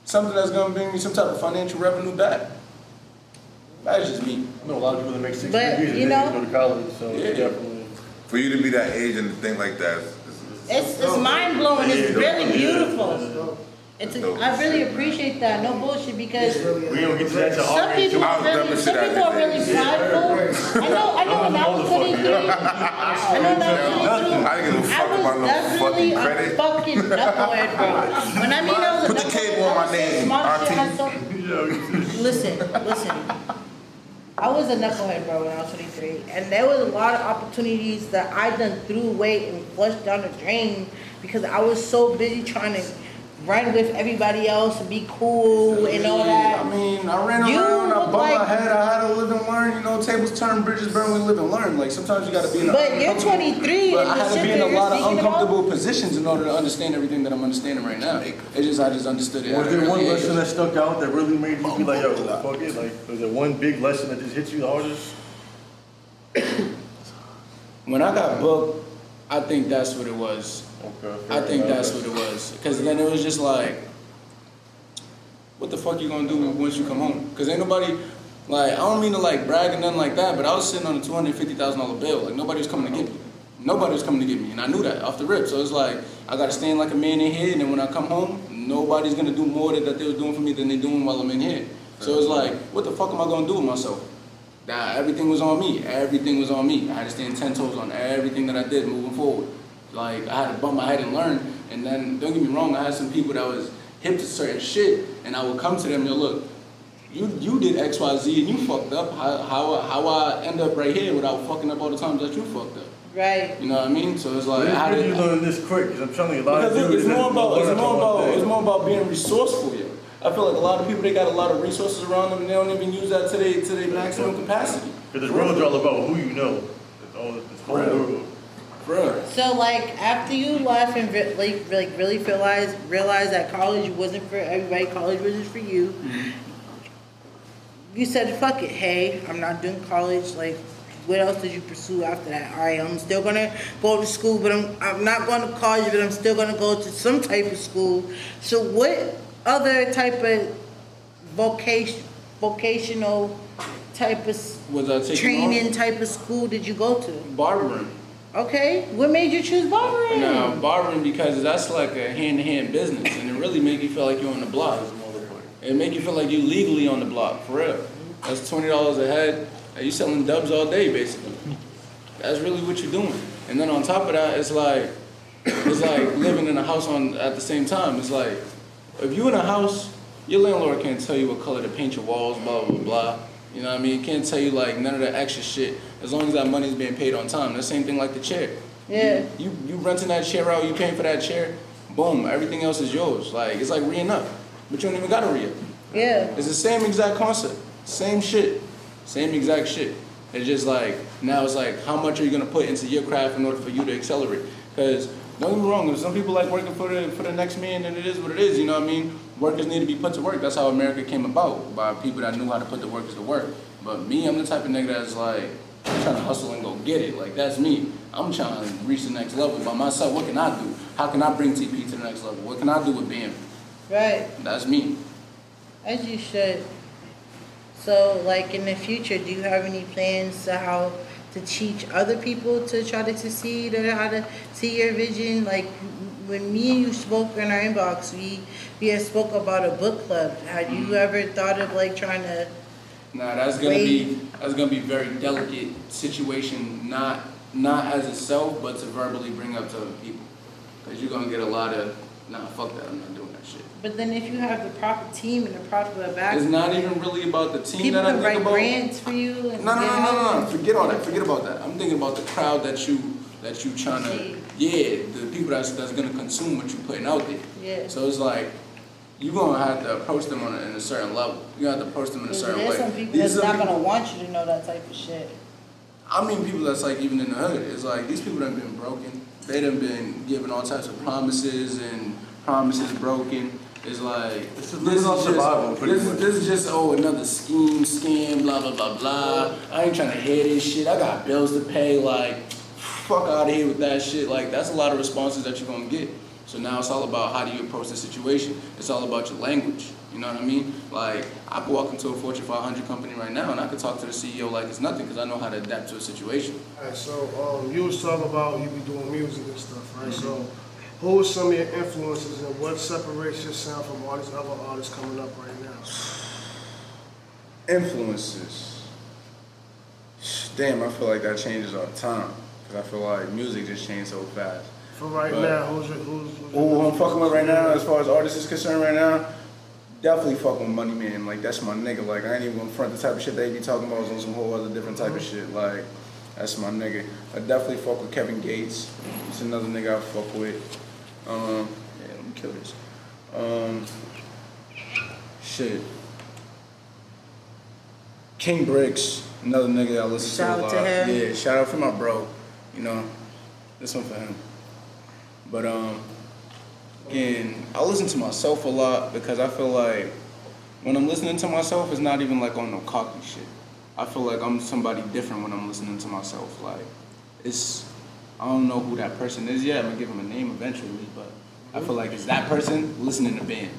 Something that's gonna bring me some type of financial revenue back. That's just me. I know a lot of people that make 6 But, degrees and you they know- go to college, so Yeah. definitely. For you to be that age and to think like that, It's mind blowing. It's really beautiful. Dope. I really appreciate that. No bullshit, because We don't get to that till some already. people I are was really, dumbing some shit out people are there. really prideful. I know when I was 23, I know when I was 23, I didn't give a fuck I about was no definitely fucking a credit. fucking knucklehead, bro. When I mean I was a Put the knucklehead, cable on I my was so name, smart shit, I auntie. so- Listen. I was a knucklehead, bro, when I was 23. And there was a lot of opportunities that I done threw away and flushed down the drain because I was so busy trying to run with everybody else and be cool and all that. I mean, I ran You around, I look bumped my like- head, I had to live and learn, you know, tables turn, bridges burn, we live and learn. Like, sometimes you gotta be in a But you're 23 But and I the had to shit be in that a you're lot of speaking uncomfortable about. positions in order to understand everything that I'm understanding right now. It's just, I just understood it. Was at an there one early lesson age. that stuck out that really made you be like, yo, fuck it? Like, was there one big lesson that just hit you the hardest? When I got booked, I think that's what it was. Okay. I think that's what it was. Because then it was just like, what the fuck you gonna do once you come home? Because ain't nobody, like, I don't mean to like brag or nothing like that, but I was sitting on a $250,000 bill. Like, nobody was coming to get me. Nobody was coming to get me, and I knew that off the rip. So it's like, I gotta stand like a man in here, and then when I come home, nobody's gonna do more that they was doing for me than they doing while I'm in here. So it's like, what the fuck am I gonna do with myself? Nah, everything was on me. Everything was on me. I had to stand 10 toes on everything that I did moving forward. Like, I had to bump my head and learn. And then, don't get me wrong, I had some people that was hip to certain shit, and I would come to them, yo, look, you did X, Y, Z, and you fucked up. How I end up right here without fucking up all the times that you fucked up? Right. You know what I mean? So it's like, How did you learn this quick? Because I'm telling you, a lot of because dudes it's that more about learn from one day. it's more about being resourceful, yo. I feel like a lot of people, they got a lot of resources around them, and they don't even use that to their maximum capacity. Because this world's all about who you know. It's all it's whole world. Bro. So like after you left and really realized that college wasn't for everybody, college wasn't for you. Mm-hmm. You said fuck it, hey, I'm not doing college. Like, what else did you pursue after that? All right, I'm still gonna go to school, but I'm not going to college, but I'm still gonna go to some type of school. So what other type of vocational type of Was I taking training type of school did you go to? barbering? Okay, what made you choose barbering? Now, barbering, because that's like a hand-to-hand business, and it really make you feel like you're on the block. It make you feel like you legally on the block, for real. That's $20 a head. You selling dubs all day, basically. That's really what you're doing. And then on top of that, it's like living in a house at the same time. It's like, if you in a house, your landlord can't tell you what color to paint your walls, blah, blah, blah. You know what I mean? Can't tell you like none of that extra shit, as long as that money's being paid on time. The same thing like the chair. Yeah. You renting that chair out, you paying for that chair, boom, everything else is yours. Like, it's like re-ing up, but you don't even gotta re-up. Yeah. It's the same exact concept, same shit, same exact shit. It's just like, now it's like, how much are you gonna put into your craft in order for you to accelerate? Because, don't get me wrong, if some people like working for the next man, then it is what it is, you know what I mean? Workers need to be put to work. That's how America came about, by people that knew how to put the workers to work. But me, I'm the type of nigga that's like, I'm trying to hustle and go get it. Like, that's me. I'm trying to reach the next level by myself. What can I do? How can I bring TP to the next level? What can I do with BAM? Right. That's me. As you should. So, like in the future, do you have any plans to how to teach other people to try to succeed or how to see your vision? Like when me and you spoke in our inbox, we had spoke about a book club. Had you ever thought of like trying to? Nah, that's gonna be very delicate situation, not as itself, but to verbally bring up to other people, because you're gonna get a lot of fuck that, I'm not doing that shit. But then if you have the proper team and the proper back, It's not even really about the team people that I can think write about. grants for you. And No. Forget all that. Forget about that. I'm thinking about the crowd that you trying to, the people that's gonna consume what you're putting out there. Yeah. So it's like, you're gonna have to approach them in a certain level. You have to approach them in a certain There's way. some people that's not gonna want you to know that type of shit. I mean people that's like even in the hood. It's like these people done been broken. They done been given all types of promises and promises broken. It's like this is just another scheme, scam, blah blah blah blah. I ain't trying to hear this shit. I got bills to pay. Like, fuck out of here with that shit. Like, that's a lot of responses that you're gonna get. So now it's all about how do you approach the situation. It's all about your language. You know what I mean? Like, I could walk into a Fortune 500 company right now and I could talk to the CEO like it's nothing because I know how to adapt to a situation. Alright, so you was talking about you be doing music and stuff, right? So who are some of your influences and what separates your sound from all these other artists coming up right now? Influences. Damn, I feel like that changes all the time. Because I feel like music just changed so fast. For right now, who's who I'm fucking with right now, as far as artists is concerned right now, definitely fucking with Money Man. Like, that's my nigga. Like, I ain't even gonna front the type of shit they be talking about on some whole other different type of shit. Like, that's my nigga. I definitely fuck with Kevin Gates. He's another nigga I fuck with. Yeah, let me kill this. Shit. King Bricks, another nigga I listen to a lot. Shout out to him. Yeah, shout out for my bro. You know, this one for him. But again, I listen to myself a lot because I feel like when I'm listening to myself, it's not even like on no cocky shit. I feel like I'm somebody different when I'm listening to myself. Like, I don't know who that person is yet. I'm gonna give him a name eventually, but I feel like it's that person listening to Bam.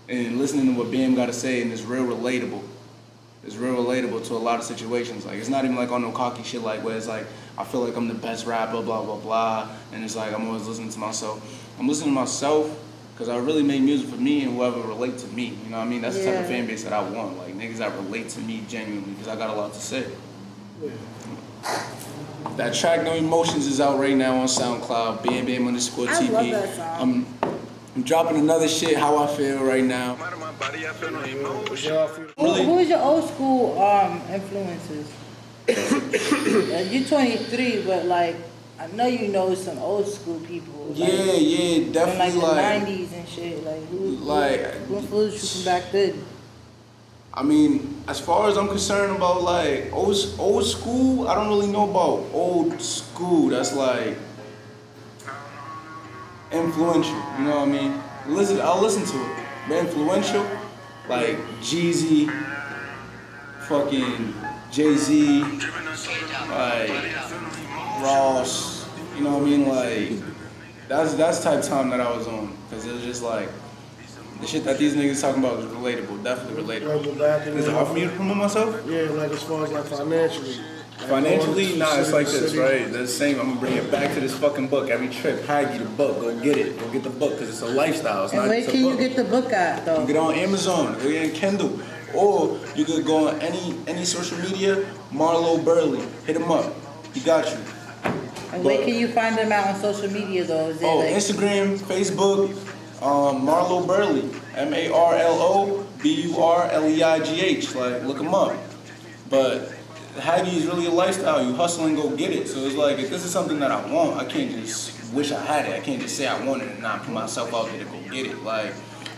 And listening to what Bam gotta say, and it's real relatable. It's real relatable to a lot of situations. Like, it's not even like on no cocky shit like where it's like, I feel like I'm the best rapper, blah, blah, blah. And it's like, I'm always listening to myself. I'm listening to myself because I really make music for me and whoever relate to me. You know what I mean? That's the type of fan base that I want. Like, niggas that relate to me genuinely because I got a lot to say. Yeah. That track, No Emotions, is out right now on SoundCloud, BAM_TP. I love that song. I'm dropping another shit, How I Feel, right now. Who is your old school influences? You're 23, but like, I know you know some old school people. Like, Yeah, definitely. From like the 90s and shit. Like, who influenced you from back then? I mean, as far as I'm concerned about like old school, I don't really know about old school. That's like influential. You know what I mean? I'll listen to it. But influential, like Jeezy, fucking Jay-Z, like Ross. You know what I mean? Like that's the type of time that I was on, because it was just like. The shit that these niggas talking about is relatable, definitely relatable. Is it hard for me to promote myself? Yeah, like as far as like financially. Financially, nah, it's like this, right? The same, I'm gonna bring it back to this fucking book. Every trip, Haggy the book, go get it. Go get the book, because it's a lifestyle, it's not just a book. And where can you get the book at, though? You can get it on Amazon, or get it on Kindle. Or you could go on any social media, Marlo Burley, hit him up, he got you. And where can you find them out on social media, though? Is it like Instagram, Facebook, Marlo Burley, MarloBurleigh. Like, look him up. But Haggy is really a lifestyle. You hustle and go get it. So it's like, if this is something that I want, I can't just wish I had it. I can't just say I want it and not put myself out there to go get it. Like,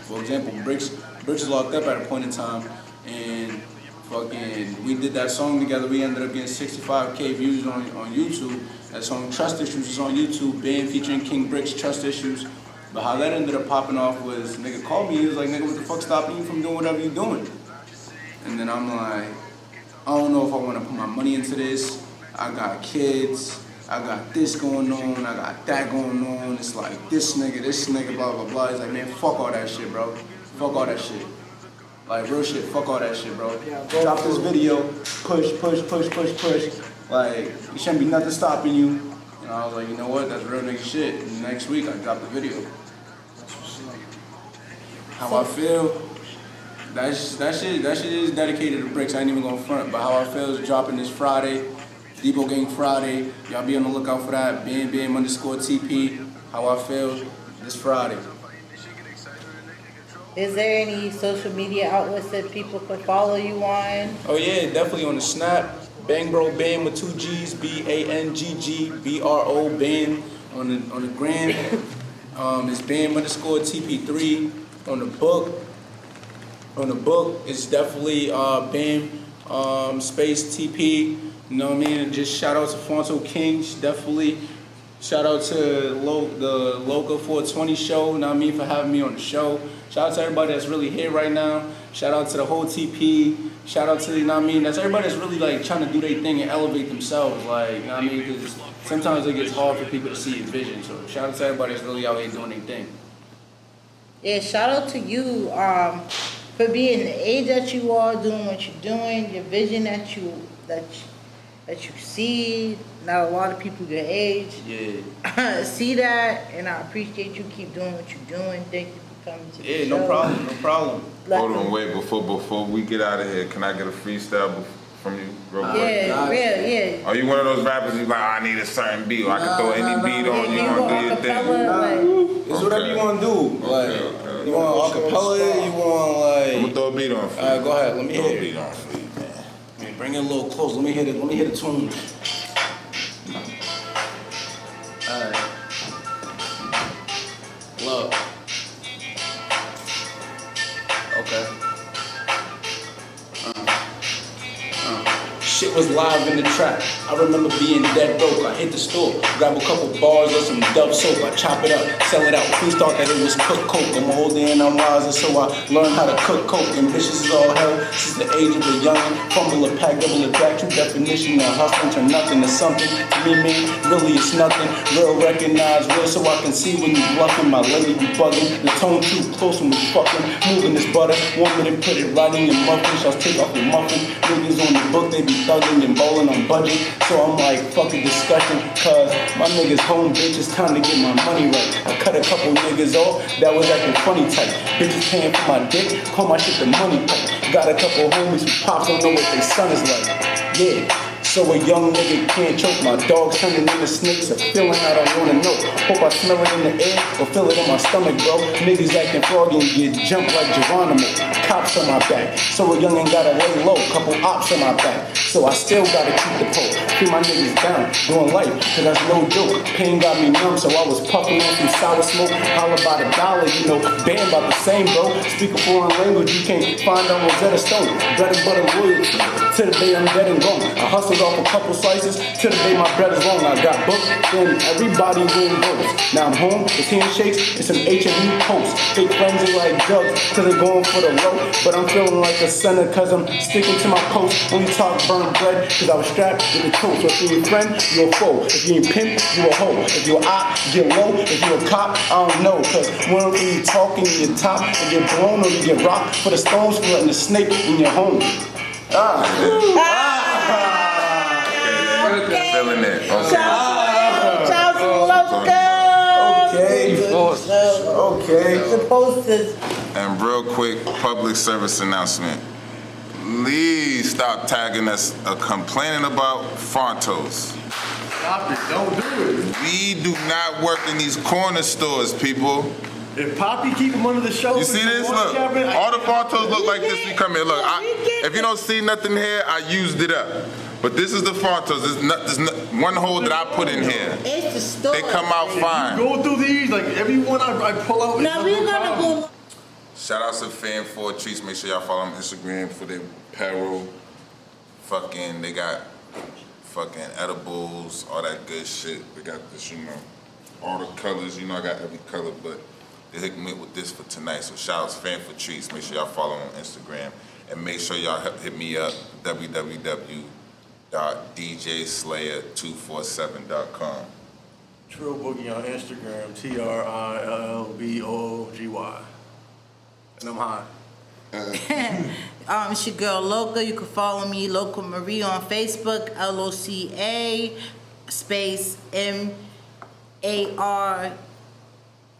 for example, Bricks is locked up at a point in time, and fucking, we did that song together. We ended up getting 65K views on YouTube. That song Trust Issues is on YouTube. Band featuring King Bricks, Trust Issues. But how that ended up popping off was, nigga called me, he was like, nigga, what the fuck stopping you from doing whatever you doing? And then I'm like, I don't know if I want to put my money into this. I got kids, I got this going on, I got that going on. It's like, this nigga, blah, blah, blah. He's like, man, fuck all that shit, bro. Fuck all that shit. Like, real shit, fuck all that shit, bro. Drop this video, push. Like, it shouldn't be nothing stopping you. And I was like, you know what, that's real nigga shit. And next week, I dropped the video. How I feel, that shit is dedicated to Bricks. I ain't even gonna front, but How I Feel is dropping this Friday, Debo Gang Friday. Y'all be on the lookout for that. BAM_TP. How I Feel this Friday. Is there any social media outlets that people could follow you on? Oh yeah, definitely on the Snap. Bang Bro Bam with 2 G's, BANGGBRO Bam on the gram. It's BAM_TP3 on the book. On the book, it's definitely Bam space TP. You know what I mean? And just shout out to Fonto Kings, definitely. Shout out to the LOCA 420 show, you know what I mean, for having me on the show. Shout out to everybody that's really here right now. Shout out to the whole TP. Shout out to, you know what I mean, that's everybody that's really like trying to do their thing and elevate themselves. Like, you know what I mean, because sometimes it gets hard for people to see your vision. So shout out to everybody that's really out here doing their thing. Yeah, shout out to you for being the age that you are, doing what you're doing, your vision that you see. Not a lot of people your age see that, and I appreciate you. Keep doing what you're doing. Thank you for coming to the show. Yeah, no problem. Hold on, wait, before we get out of here, can I get a freestyle from you real quick? Yeah. Are you one of those rappers who's like, I need a certain beat, or I can throw any beat on you, want to do your thing? It's whatever you want to do. Like, you want acapella, you want like... I'm going to throw a beat on for you. Alright, go ahead, let me hear it. Throw a beat on for you, man. Bring it a little close, let me hear the tune. Alright. Look. Okay. Shit was live in the trap. I remember being dead broke. I hit the store, grab a couple bars or some Dove soap. I chop it up, sell it out. Please thought that it was cook coke. I'm older and I'm wiser, so I learned how to cook coke. Ambitious as all hell since the age of a youngin'. Fumble a pack, double a back. True definition of hustling turn nothing to something. To me, man, really it's nothing. Real recognize real, so I can see when you bluffing. My lady, you bugging. The tone too close when we fucking. Moving this butter, 1 minute put it right in your muffin. Shall take off your muffin. Niggas on the book, they be thugging and bowling on budget. So I'm like, fucking disgusting, cause my niggas home, bitch, it's time to get my money right. I cut a couple niggas off, that was acting funny type. Bitches paying for my dick, call my shit the money pipe. Got a couple homies who pops don't know what their son is like. Yeah. So a young nigga can't choke. My dog turning into snakes. A feeling I don't wanna know. Hope I smell it in the air or feel it in my stomach, bro. Niggas acting froggy and get jumped like Geronimo. Cops on my back. So a youngin' gotta lay low. Couple ops on my back. So I still gotta keep the pole. Keep my niggas down. Doing life, cause that's no joke. Pain got me numb, so I was puffing on some sour smoke. Holla by the dollar, you know. Band about the same, bro. Speak a foreign language you can't find on Rosetta Stone. Bread and butter loyalty. To the day I'm dead and gone. I hustled off a couple slices till the day my bread is long. I got booked, then everybody win votes. Now I'm home, it's handshakes, and some H&E posts. Fake friends are like drugs, cause they're going for the low. But I'm feeling like a sinner, cause I'm sticking to my post. Only talk burn bread, cause I was strapped with the toast. So if you're a friend, you're a foe. If you ain't pimp, you a hoe. If you're a op, get low. If you're a cop, I don't know. Cause when you talking, you get top, you get blown or you get rocked. For the stones, for letting the snake in your home. Feeling it. Shout out to LOCA. Okay. The posters. And real quick, public service announcement. Please stop tagging us complaining about Fontos. Stop it, don't do it. We do not work in these corner stores, people. If Poppy keep him under the shelf, You see this? Look, all the Fontos look like this. We come here. Look, if you don't see nothing here, I used it up. But this is the Fontos. There's one hole that I put in here. It's the store. They come out fine. Go through these, like every one I pull out. Now we're gonna go. Shout out to Fan 4 Treats. Make sure y'all follow them on Instagram for their apparel. They got fucking edibles, all that good shit. They got this, all the colors. I got every color, but they hooked me up with this for tonight. So shout out to Fan 4 Treats. Make sure y'all follow them on Instagram. And make sure y'all hit me up, www.djslayer247.com. Trill Boogie on Instagram, TRILLBOOGY. And I'm high. It's your girl LOCA. You can follow me, Loca Marie, on Facebook, LOCA space MARIE.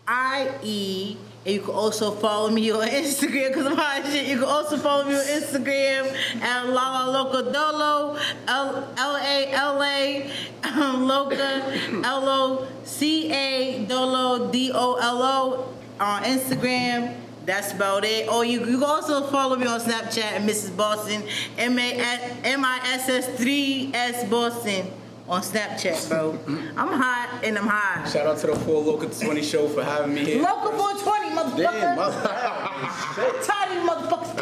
And you can also follow me on Instagram, because I'm hot shit. You can also follow me on Instagram at Lala Loca Dolo, LALA Loca, LOCA Dolo, DOLO on Instagram. That's about it. Or you can also follow me on Snapchat at Mrs. Boston, MISS3S Boston. On Snapchat, bro. I'm hot and I'm high. Shout out to the full LOCA 20 show for having me here. LOCA 420, motherfucker. Damn, Tired of motherfuckers.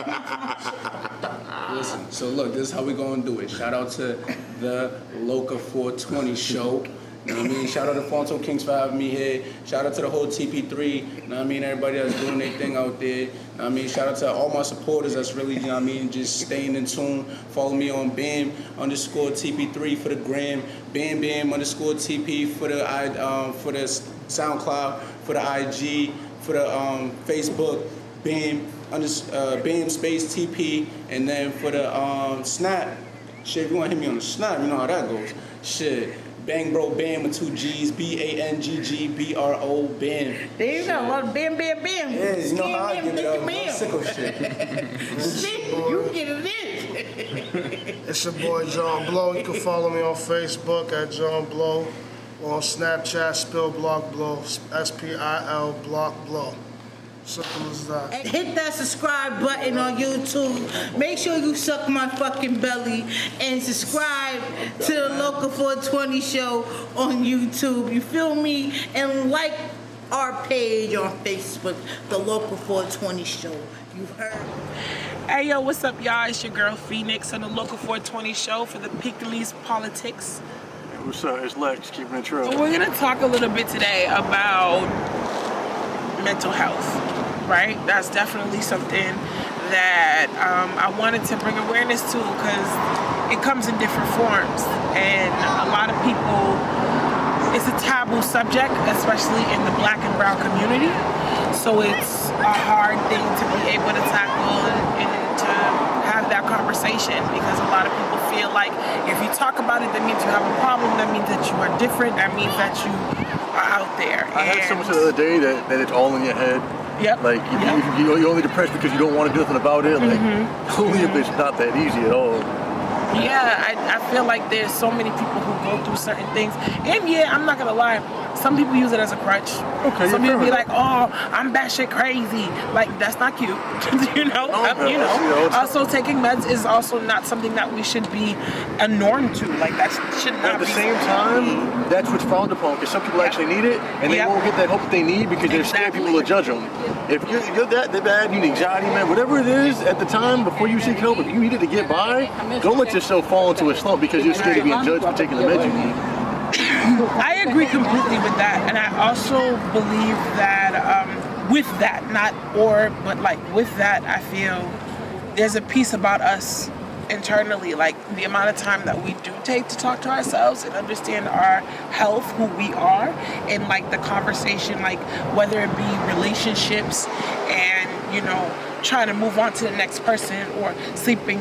Listen, so look, this is how we gonna do it. Shout out to the LOCA 420 show. You know what I mean? Shout out to Fonto Kings for having me here. Shout out to the whole TP3. You know what I mean? Everybody that's doing their thing out there. You know what I mean? Shout out to all my supporters that's really, you know what I mean, just staying in tune. Follow me on BAM_TP3 for the gram, BAM_TP for the SoundCloud, for the IG, for the Facebook, BAM space TP, and then for the Snap. Shit, if you want to hit me on the Snap, you know how that goes. Shit. Bang Bro Bam with 2 G's, BANGGBRO Bam. There you go, bam, bam, bam. Yeah, you know how I Bam, give it bam, up. bam. Sicko shit. Shit, you get it in. It's your boy John Blow. You can follow me on Facebook at John Blow, or on Snapchat, Spill Block Blow, SPIL Block Blow. Simple as that. And hit that subscribe button on YouTube. Make sure you suck my fucking belly and subscribe to the LOCA 420 show on YouTube. You feel me? And like our page on Facebook, the LOCA 420 show. You heard? Hey yo, what's up y'all? It's your girl Phoenix on the LOCA 420 show for the Pickleys Politics. What's up? It's Lex, keeping it true. So we're gonna talk a little bit today about mental health, right? That's definitely something that I wanted to bring awareness to because it comes in different forms, and a lot of people, it's a taboo subject, especially in the Black and brown community. So it's a hard thing to be able to tackle and to have that conversation, because a lot of people feel like if you talk about it, that means you have a problem, that means that you are different, that means that you are out there. I had someone say the other day that it's all in your head. Yep. Like, you're only depressed because you don't want to do nothing about it. Like, only if it's not that easy at all. Yeah, I feel like there's so many people who go through certain things. And yeah, I'm not going to lie, some people use it as a crutch. Okay, some people be like, oh, I'm batshit crazy. Like, that's not cute. You know? Also, taking meds is also not something that we should be a norm to. Like, that should not be. At the same time, that's what's frowned upon, because some people actually need it, and they won't get that help they need because they're scared people will judge them. If you're that bad, you need anxiety, man, whatever it is at the time, before you seek help, if you need it to get by, don't let yourself fall into a slump because you're scared of being judged for taking the meds you need. I agree completely with that, and I also believe that with that, with that, I feel there's a piece about us internally, like the amount of time that we do take to talk to ourselves and understand our health, who we are, and like the conversation, like whether it be relationships and, you know, trying to move on to the next person, or sleeping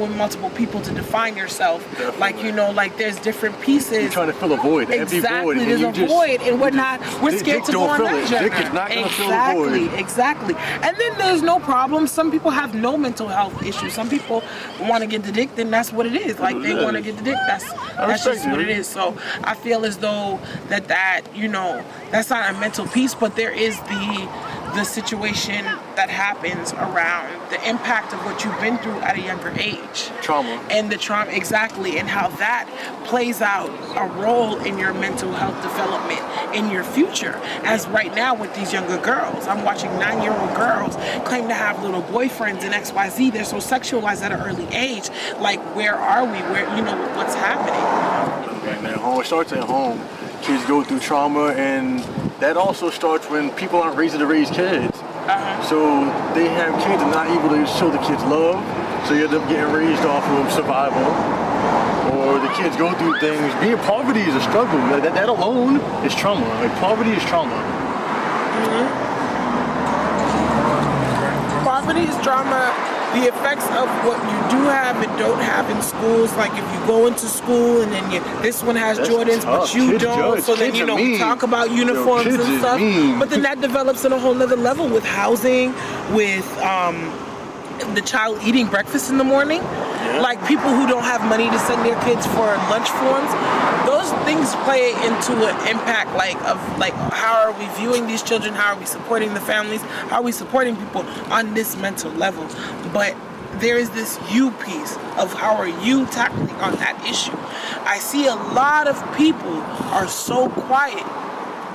with multiple people to define yourself. Definitely. Like, you know, like there's different pieces. You're trying to fill a void, exactly, there's a void, and we're scared to go on that journey. Dick is not gonna fill the void. Exactly. And then there's no problem. Some people have no mental health issues. Some people want to get the dick, then that's what it is. Like, they want to get the dick, that's just what it is. So I feel as though that you know, that's not a mental piece, but there is the situation that happens around the impact of what you've been through at a younger age. Trauma. And the trauma, exactly, and how that plays out a role in your mental health development in your future. As right now with these younger girls, I'm watching 9-year-old girls claim to have little boyfriends and XYZ. They're so sexualized at an early age. Like, where are we? Where, you know, what's happening? Right, man. It starts at home. Kids go through trauma, and that also starts when people aren't raised to raise kids. So they have kids and not able to show the kids love, so you end up getting raised off of survival. Or the kids go through things. Being poverty is a struggle. That alone is trauma. Like, poverty is trauma. Poverty is trauma. The effects of what you do have and don't have in schools, like if you go into school and then this one has Jordans, but you kids don't, judge. so then, you know, we talk about uniforms and stuff, but then that develops in a whole nother level with housing, with the child eating breakfast in the morning. Like, people who don't have money to send their kids for lunch forms, those things play into an impact, like, of like, how are we viewing these children, how are we supporting the families, how are we supporting people on this mental level. But there is this you piece of how are you tackling on that issue. I see a lot of people are so quiet,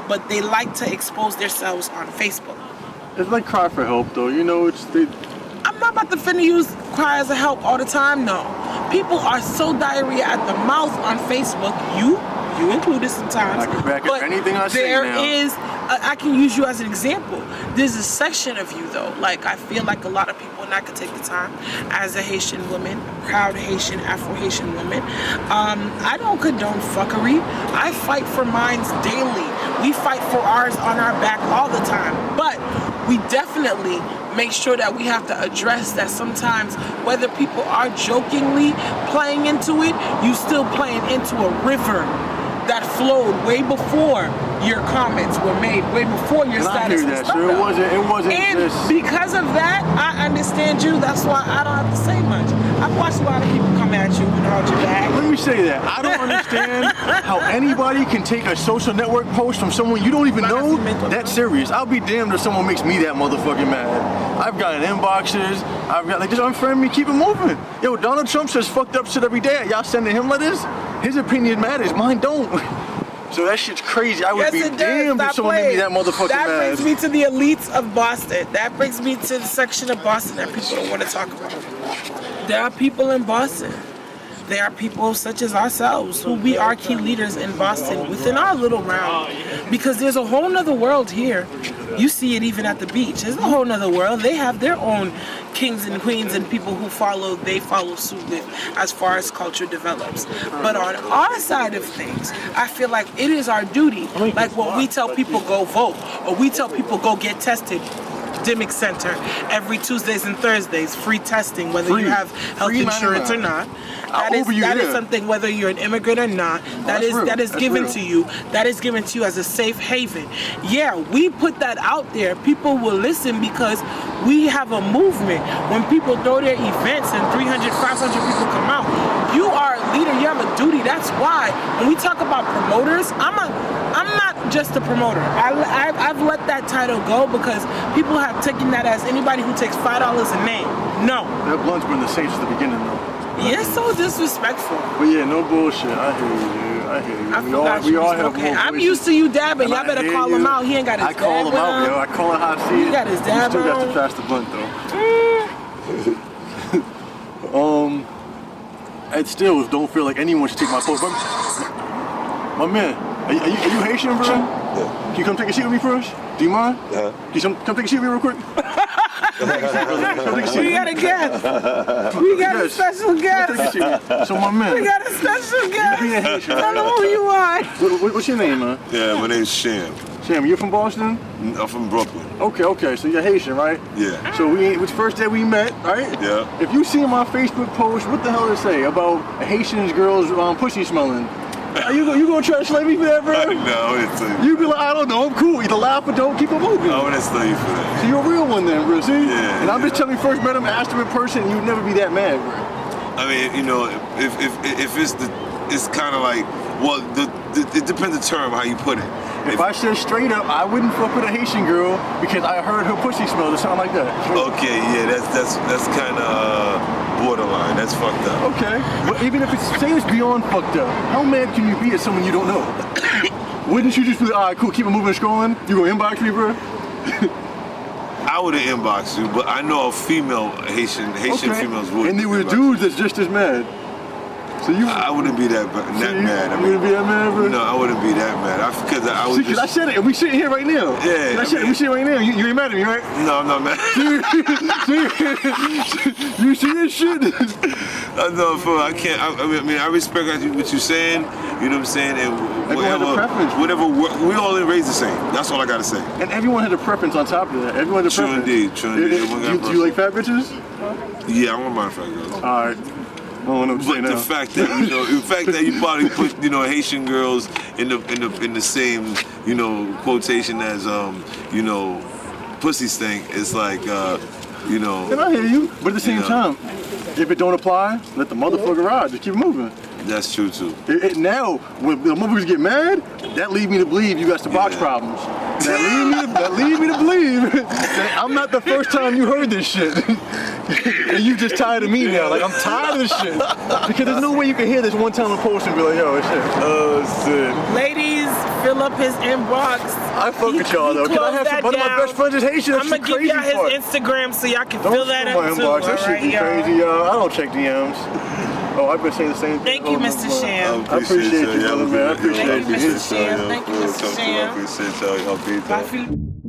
but they like to expose themselves on Facebook. It's like cry for help, though. You know, I'm not about to finna use cry as a help all the time, no. People are so diarrhea at the mouth on Facebook. You included sometimes. I can back up anything I say now. There is, I can use you as an example. There's a section of you though, like I feel like a lot of people, and I could take the time as a Haitian woman, proud Haitian, Afro-Haitian woman, I don't condone fuckery. I fight for mines daily. We fight for ours on our back all the time. But we definitely make sure that we have to address that sometimes whether people are jokingly playing into it, you still playing into a river that flowed way before your comments were made, way before your status was so it wasn't and just... because of that, I understand you. That's why I don't have to say much. I've watched a lot of people come at you and hold your back. Let me say that. I don't understand how anybody can take a social network post from someone you don't even know that's serious. I'll be damned if someone makes me that motherfucking mad. I've gotten inboxes. I've got like, just unfriend me, keep it moving. Yo, Donald Trump says fucked up shit every day. Y'all sending him letters? His opinion matters, mine don't. So that shit's crazy. I would be damned if someone made me that motherfucking mad. That brings me to the elites of Boston. That brings me to the section of Boston that people don't want to talk about. There are people in Boston. There are people such as ourselves who we are key leaders in Boston within our little round. Because there's a whole nother world here. You see it even at the beach. There's a whole nother world. They have their own kings and queens and people who they follow suit with as far as culture develops. But on our side of things, I feel like it is our duty. Like when we tell people go vote, or we tell people go get tested, Dimick Center every Tuesdays and Thursdays, free testing, whether you have health insurance or not. That is something, whether you're an immigrant or not, that is given to you. That is given to you as a safe haven. Yeah, we put that out there. People will listen because we have a movement. When people throw their events and 300, 500 people come out, you are a leader. You have a duty. That's why when we talk about promoters, I'm not just a promoter. I've let that title go because people have taken that as anybody who takes $5 a name. No. That blunt's been the same since the beginning, though. You're so disrespectful. But yeah, no bullshit. I hear you, dude. I hear you. We all have more I'm used to you dabbing. Y'all better call him out. He ain't got his dab. I call him out, yo. I call it how I see it. He got his dab. He still got to pass the blunt, though. And still, don't feel like anyone should take my post. My man, are you Haitian, bro? Yeah. Can you come take a seat with me first? Do you mind? Yeah. Can you come take a seat with me real quick? We got a guest. We got a special guest. So my man. We got a special guest. Tell them who you are. What's your name, man? Yeah, my name's Sham. Sham, you're from Boston? I'm from Brooklyn. Okay, so you're Haitian, right? Yeah. So it was the first day we met, right? Yeah. If you see my Facebook post, what the hell did it say about Haitian girls pussy smelling? Are you gonna try to slay me for that, bro? No, it's you be like, I don't know, I'm cool. Either laugh or don't, keep it moving. I wouldn't slay you for that. So you're a real one then, bro, see? Yeah. And I'm just telling you, first met him, asked him in person, and you'd never be that mad, bro. I mean, you know, if it's kind of like, well, it depends the term, how you put it. If I said straight up, I wouldn't fuck with a Haitian girl because I heard her pussy smell or something like that. Okay, yeah, that's kind of borderline. That's fucked up. Okay, but even if it's beyond fucked up, how mad can you be at someone you don't know? Wouldn't you just be like, all right, cool, keep it moving and scrolling? You gonna inbox me, bro? I would have inboxed you, but I know a female Haitian females would. And there were dudes that's just as mad. So I wouldn't be that mad. You wouldn't be that mad, bro? No, I wouldn't be that mad. Because I would I said it, and we sitting here right now. Yeah. We sitting right now. You ain't mad at me, right? No, I'm not mad. You see this shit? No, I can't. I mean, I respect what you're saying. You know what I'm saying? And whatever. We all raised the same. That's all I gotta say. And everyone had a preference on top of that. Everyone had a preference. True indeed. Do you like fat bitches? Yeah, I don't mind fat girls. All right. But the fact that you probably put Haitian girls in the same quotation as pussy stink, it's like And I hear you, but at the same time, if it don't apply, let the motherfucker ride. Just keep it moving. That's true too. Now, when the motherfuckers get mad, that leads me to believe you got some box problems. That lead me to believe that I'm not the first time you heard this shit. And you just tired of me now. Like, I'm tired of this shit. Because there's no way you can hear this one time in post and be like, yo, it's shit. Oh, shit. Ladies, fill up up his inbox. I fuck with y'all though. Can I have some? One of my best friends is Haitian. I'm gonna give y'all his Instagram so y'all can fill that up too. Inbox. That shit be crazy, y'all. I don't check DMs. Oh, I've been saying the same thing. Thank you, Mr. Sham. I appreciate you, brother, man. I appreciate you. Thank you, Mr. Sham. Thank you, Mr. Sham. I appreciate y'all. Y'all be there. Bye for you.